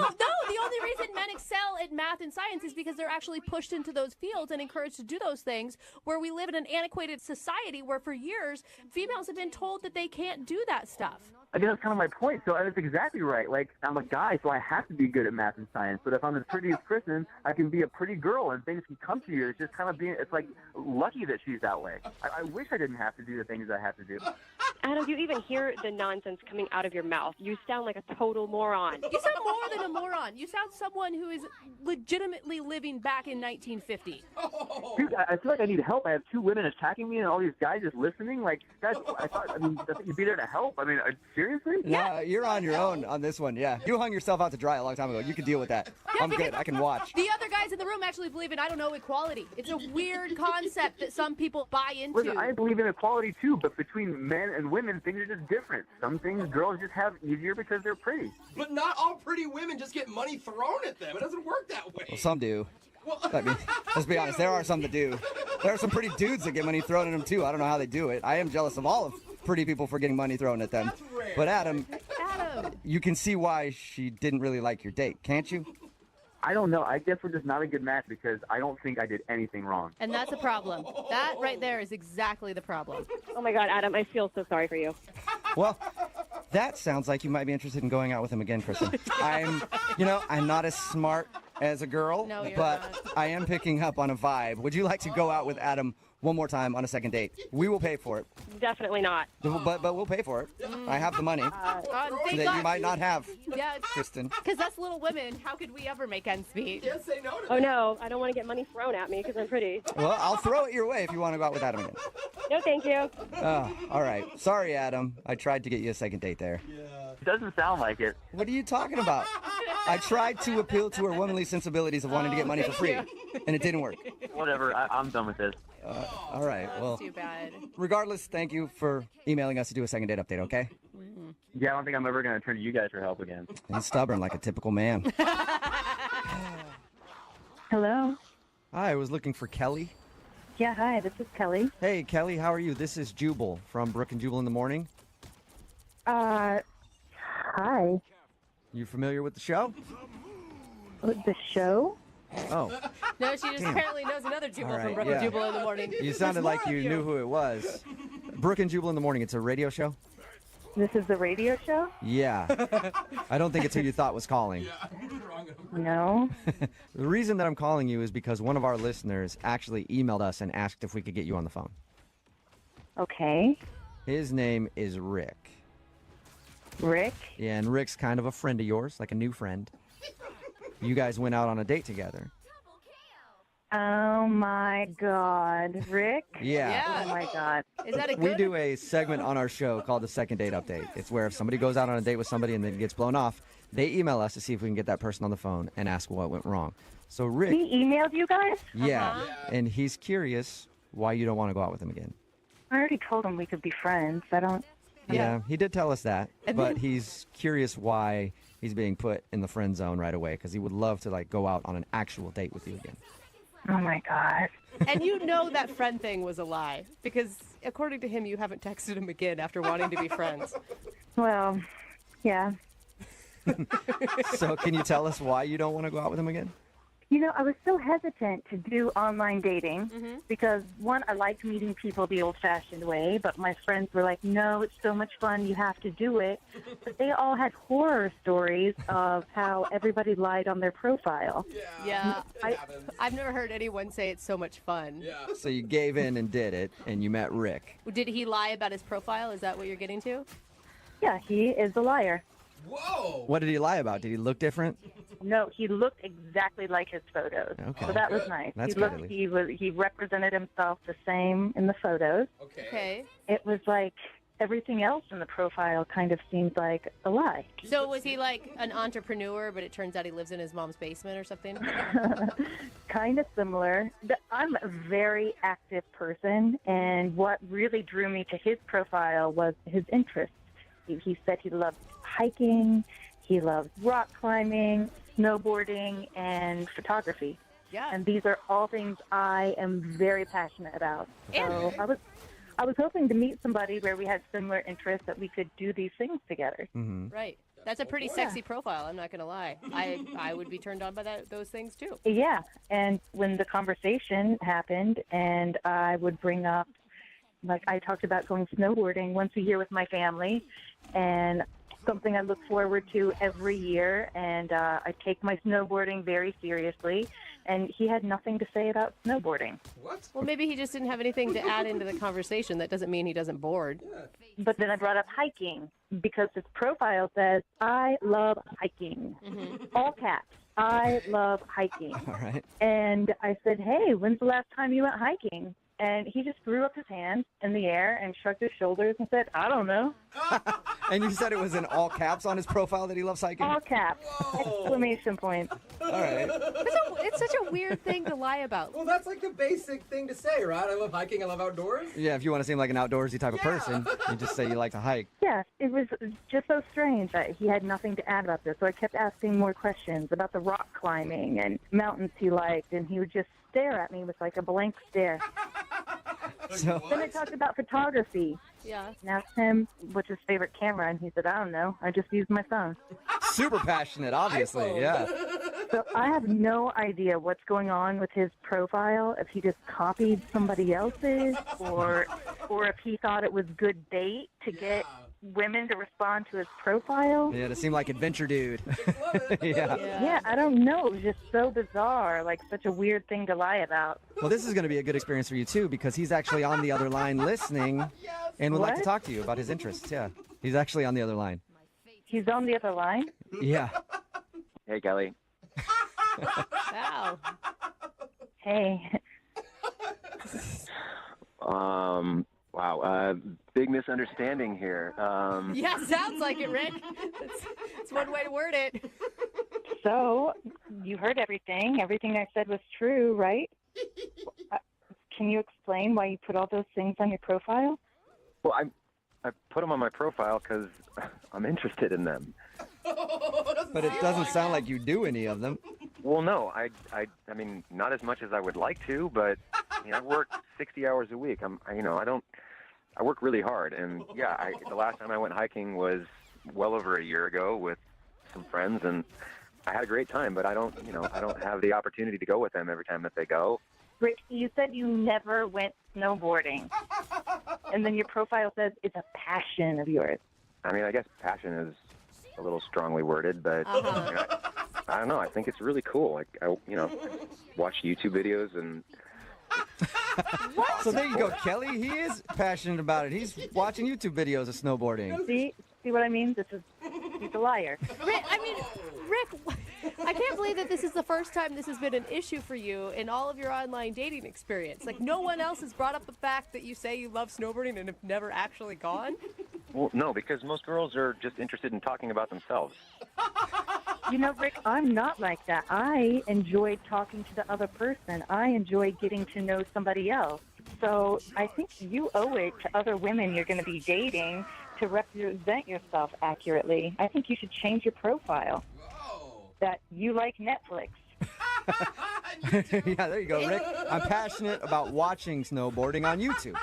The only reason men excel at math and science is because they're actually pushed into those fields and encouraged to do those things. Where we live in an antiquated society where for years females have been told that they can't do that stuff. I guess that's kind of my point. So that's exactly right. Like, I'm a guy, so I have to be good at math and science. But if I'm as pretty as Kristen, I can be a pretty girl, and things can come to you. It's just kind of it's like lucky that she's that way. I wish I didn't have to do the things I have to do. Adam, do you even hear the nonsense coming out of your mouth? You sound like a total moron. You sound more than a moron. You sound someone who is legitimately living back in 1950. Dude, I feel like I need help. I have two women attacking me and all these guys just listening. Like, guys, I thought you'd be there to help. I mean, seriously? Yeah, you're on your own on this one. Yeah, you hung yourself out to dry a long time ago. You can deal with that. I'm good. I can watch. The other guys in the room actually believe in, I don't know, equality. It's a weird concept that some people buy into. Listen, I believe in equality too, but between men and women, things are just different. Some things girls just have easier because they're pretty. But not all pretty women just get money thrown at them. It doesn't work that way. Well, some do. I mean, let's be honest. There are some that do. There are some pretty dudes that get money thrown at them too. I don't know how they do it. I am jealous of all of pretty people for getting money thrown at them. But Adam, you can see why she didn't really like your date, can't you? I don't know. I guess we're just not a good match because I don't think I did anything wrong. And that's a problem. That right there is exactly the problem. Oh my God, Adam, I feel so sorry for you. Well, that sounds like you might be interested in going out with him again, Kristen. I'm not as smart as a girl, No, you're but not. I am picking up on a vibe. Would you like to go out with Adam one more time on a second date? We will pay for it, Definitely not. but we'll pay for it. I have the money Thank that God. you might not have, Yeah, Kristen. because us little women, how could we ever make ends meet? Can't say no to Oh no, I don't want to get money thrown at me because I'm pretty. Well, I'll throw it your way if you want to go out with Adam again. No, thank you. Oh, all right. Sorry, Adam. I tried to get you a second date there. It doesn't sound like it. What are you talking about? I tried to appeal to her womanly sensibilities of wanting to get money for free, and it didn't work. Whatever. I'm done with this. All right. Well, Too bad. regardless, thank you for emailing us to do a second date update, okay? Yeah, I don't think I'm ever going to turn to you guys for help again. He's stubborn like a typical man. Hello. Hi, I was looking for Kelly. Yeah, hi, this is Kelly. Hey, Kelly, how are you? This is Jubal from Brooke and Jubal in the Morning. Hi. You familiar with the show? The show? Oh, No, she just Damn. apparently knows another Jubal all right. from Brooke yeah. and Jubal in the morning. You sounded like you knew who it was. Brooke and Jubal in the Morning. It's a radio show? This is the radio show? Yeah. I don't think it's who you thought was calling. No. The reason that I'm calling you is because one of our listeners actually emailed us and asked if we could get you on the phone. Okay. His name is Rick. Rick? Yeah, and Rick's kind of a friend of yours, like a new friend. You guys went out on a date together. Oh my God. Rick? Yeah. Oh my God. Is that a We good? do a segment on our show called the Second Date Update. It's where if somebody goes out on a date with somebody and then gets blown off, they email us to see if we can get that person on the phone and ask what went wrong. So Rick, He emailed you guys? yeah, and he's curious why you don't want to go out with him again. I already told him we could be friends. I don't. Yeah, he did tell us that, but he's curious why he's being put in the friend zone right away because he would love to like go out on an actual date with you again. Oh my God. And you know that friend thing was a lie because according to him, you haven't texted him again after wanting to be friends. Well, yeah. So can you tell us why you don't want to go out with him again? You know, I was so hesitant to do online dating because, one, I liked meeting people the old-fashioned way, but my friends were like, no, it's so much fun, you have to do it. But they all had horror stories of how everybody lied on their profile. Yeah, I've never heard anyone say it's so much fun. So you gave in and did it, and you met Rick. Did he lie about his profile? Is that what you're getting to? Yeah, he is a liar. Whoa! What did he lie about? Did he look different? No, he looked exactly like his photos. Okay. So that was nice. That's he good, looked, at he represented himself the same in the photos. Okay. It was like everything else in the profile kind of seems like a lie. So was he like an entrepreneur, but it turns out he lives in his mom's basement or something? Kind of similar. I'm a very active person, and what really drew me to his profile was his interests. He said he loved hiking, he loved rock climbing, snowboarding, and photography. Yeah. And these are all things I am very passionate about. So I was hoping to meet somebody where we had similar interests that we could do these things together. Mm-hmm. Right. That's a pretty sexy profile, I'm not going to lie. I would be turned on by those things too. Yeah, and when the conversation happened and I would bring up, like I talked about going snowboarding once a year with my family and something I look forward to every year, and I take my snowboarding very seriously, and he had nothing to say about snowboarding. What? Well, maybe he just didn't have anything to add into the conversation. That doesn't mean he doesn't bored. But then I brought up hiking because his profile says, I love hiking. All caps. I love hiking. All right. And I said, hey, when's the last time you went hiking? And he just threw up his hands in the air and shrugged his shoulders and said, I don't know. And you said it was in all caps on his profile that he loves hiking? All caps. Exclamation point. All right. It's such a weird thing to lie about. Well, that's like the basic thing to say, right? I love hiking. I love outdoors. Yeah, if you want to seem like an outdoorsy type of person, you just say you like to hike. Yeah, it was just so strange that he had nothing to add about this. So I kept asking more questions about the rock climbing and mountains he liked, and he would just stare at me with like a blank stare. So, Then I talked about photography Yeah. and asked him what's his favorite camera, and he said, I don't know. I just use my phone. super passionate, obviously. Yeah. So I have no idea what's going on with his profile, if he just copied somebody else's or if he thought it was good bait to get women to respond to his profile. Yeah, to seem like adventure dude. Yeah. Yeah, I don't know. It was just so bizarre, like such a weird thing to lie about. Well, this is going to be a good experience for you, too, because he's actually on the other line listening and would like to What? talk to you about his interests. Yeah. He's actually on the other line. He's on the other line? Yeah. Hey, Kelly. Wow. Hey. Wow. Big misunderstanding here. Yeah, sounds like it, Rick. That's one way to word it. So, you heard everything. Everything I said was true, right? Can you explain why you put all those things on your profile? Well, I put them on my profile because I'm interested in them. But it doesn't sound like you do any of them. Well, no, I mean, not as much as I would like to, but I work 60 hours a week. I work really hard, and yeah, the last time I went hiking was well over a year ago with some friends, and I had a great time. But I don't have the opportunity to go with them every time that they go. Rick, you said you never went snowboarding. And then your profile says it's a passion of yours. I mean, I guess passion is a little strongly worded, but I don't know. I think it's really cool. Like, I watch YouTube videos and. So there you go, Kelly. He is passionate about it. He's watching YouTube videos of snowboarding. See what I mean? He's a liar. Rick, I can't believe that this is the first time this has been an issue for you in all of your online dating experience. Like, no one else has brought up the fact that you say you love snowboarding and have never actually gone? Well, no, because most girls are just interested in talking about themselves. You know, Rick, I'm not like that. I enjoy talking to the other person. I enjoy getting to know somebody else. So I think you owe it to other women you're going to be dating to represent yourself accurately. I think you should change your profile. That you like Netflix. Yeah, there you go, Rick. I'm passionate about watching snowboarding on YouTube.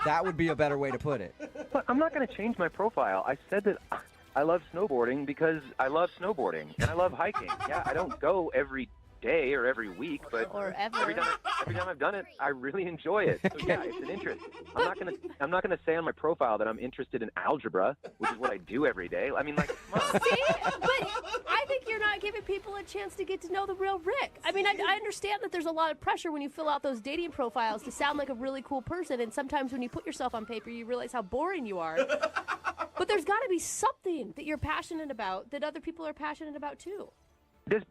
That would be a better way to put it. But I'm not going to change my profile. I said that I love snowboarding because I love snowboarding and I love hiking. Yeah, I don't go every day or every week, but every time I've done it, I really enjoy it. So yeah, it's an interest. I'm not gonna say on my profile that I'm interested in algebra, which is what I do every day. I mean, like, come on. See? But I think you're not giving people a chance to get to know the real Rick. I mean, I understand that there's a lot of pressure when you fill out those dating profiles to sound like a really cool person, and sometimes when you put yourself on paper, you realize how boring you are. But there's got to be something that you're passionate about that other people are passionate about too. Does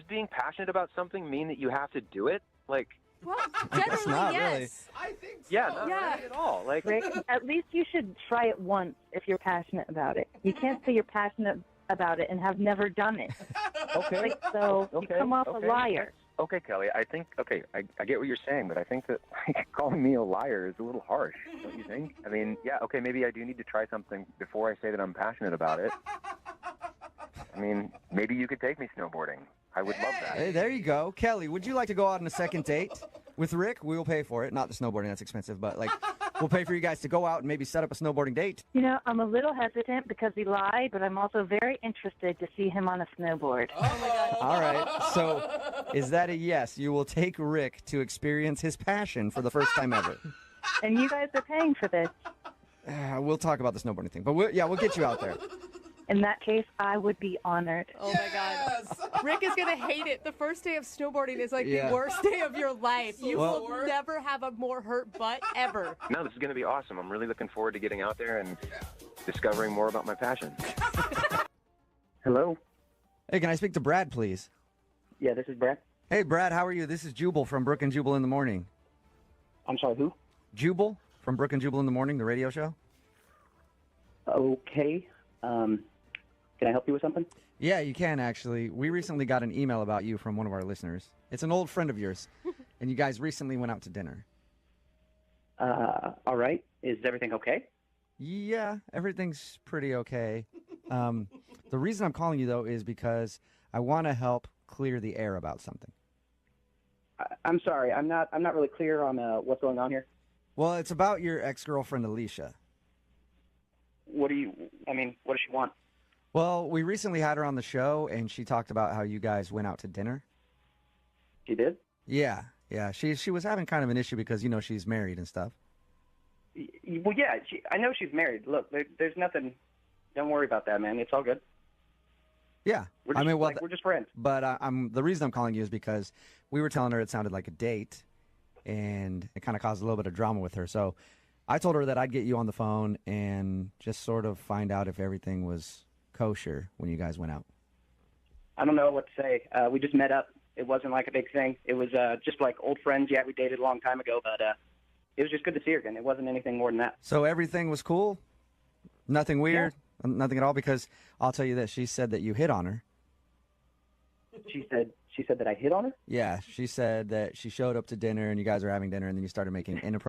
being passionate about something mean that you have to do it? Like, well, generally, not yes. really. I think so. Yeah, not really at all. Like, Rick, at least you should try it once if you're passionate about it. You can't say you're passionate about it and have never done it. Okay. So you come off a liar. Okay, Kelly, I think, I get what you're saying, but I think that calling me a liar is a little harsh, don't you think? I mean, yeah, okay, maybe I do need to try something before I say that I'm passionate about it. I mean, maybe you could take me snowboarding. I would love that. Hey, there you go. Kelly, would you like to go out on a second date with Rick? We will pay for it. Not the snowboarding, that's expensive, but like we'll pay for you guys to go out and maybe set up a snowboarding date. You know, I'm a little hesitant because he lied, but I'm also very interested to see him on a snowboard. Oh my God. All right. So is that a yes? You will take Rick to experience his passion for the first time ever. And you guys are paying for this. We'll talk about the snowboarding thing, but we'll get you out there. In that case, I would be honored. Oh my God. Rick is going to hate it. The first day of snowboarding is like Yeah. the worst day of your life. You Well- will never have a more hurt butt ever. No, this is going to be awesome. I'm really looking forward to getting out there and discovering more about my passion. Hello? Hey, can I speak to Brad, please? Yeah, this is Brad. Hey, Brad, how are you? This is Jubal from Brook and Jubal in the Morning. I'm sorry, who? Jubal from Brook and Jubal in the Morning, the radio show. Okay. Can I help you with something? Yeah, you can actually. We recently got an email about you from one of our listeners. It's an old friend of yours, and you guys recently went out to dinner. All right. Is everything okay? Yeah, everything's pretty okay. The reason I'm calling you, though, is because I want to help clear the air about something. I'm sorry. I'm not really clear on what's going on here. Well, it's about your ex-girlfriend, Alicia. What does she want? Well, we recently had her on the show, and she talked about how you guys went out to dinner. She did? Yeah, yeah. She was having kind of an issue because, she's married and stuff. Well, yeah, I know she's married. Look, there's nothing. Don't worry about that, man. It's all good. Yeah. We're just, we're just friends. But the reason I'm calling you is because we were telling her it sounded like a date, and it kind of caused a little bit of drama with her. So I told her that I'd get you on the phone and just sort of find out if everything was kosher when you guys went out. I don't know what to say. We just met up. It wasn't like a big thing. It was just like old friends. Yeah, we dated a long time ago, but it was just good to see her again. It wasn't anything more than that. So everything was cool? Nothing weird? Nothing at all? Because I'll tell you this. She said that you hit on her. She said that I hit on her? Yeah, she said that she showed up to dinner and you guys were having dinner and then you started making inappropriate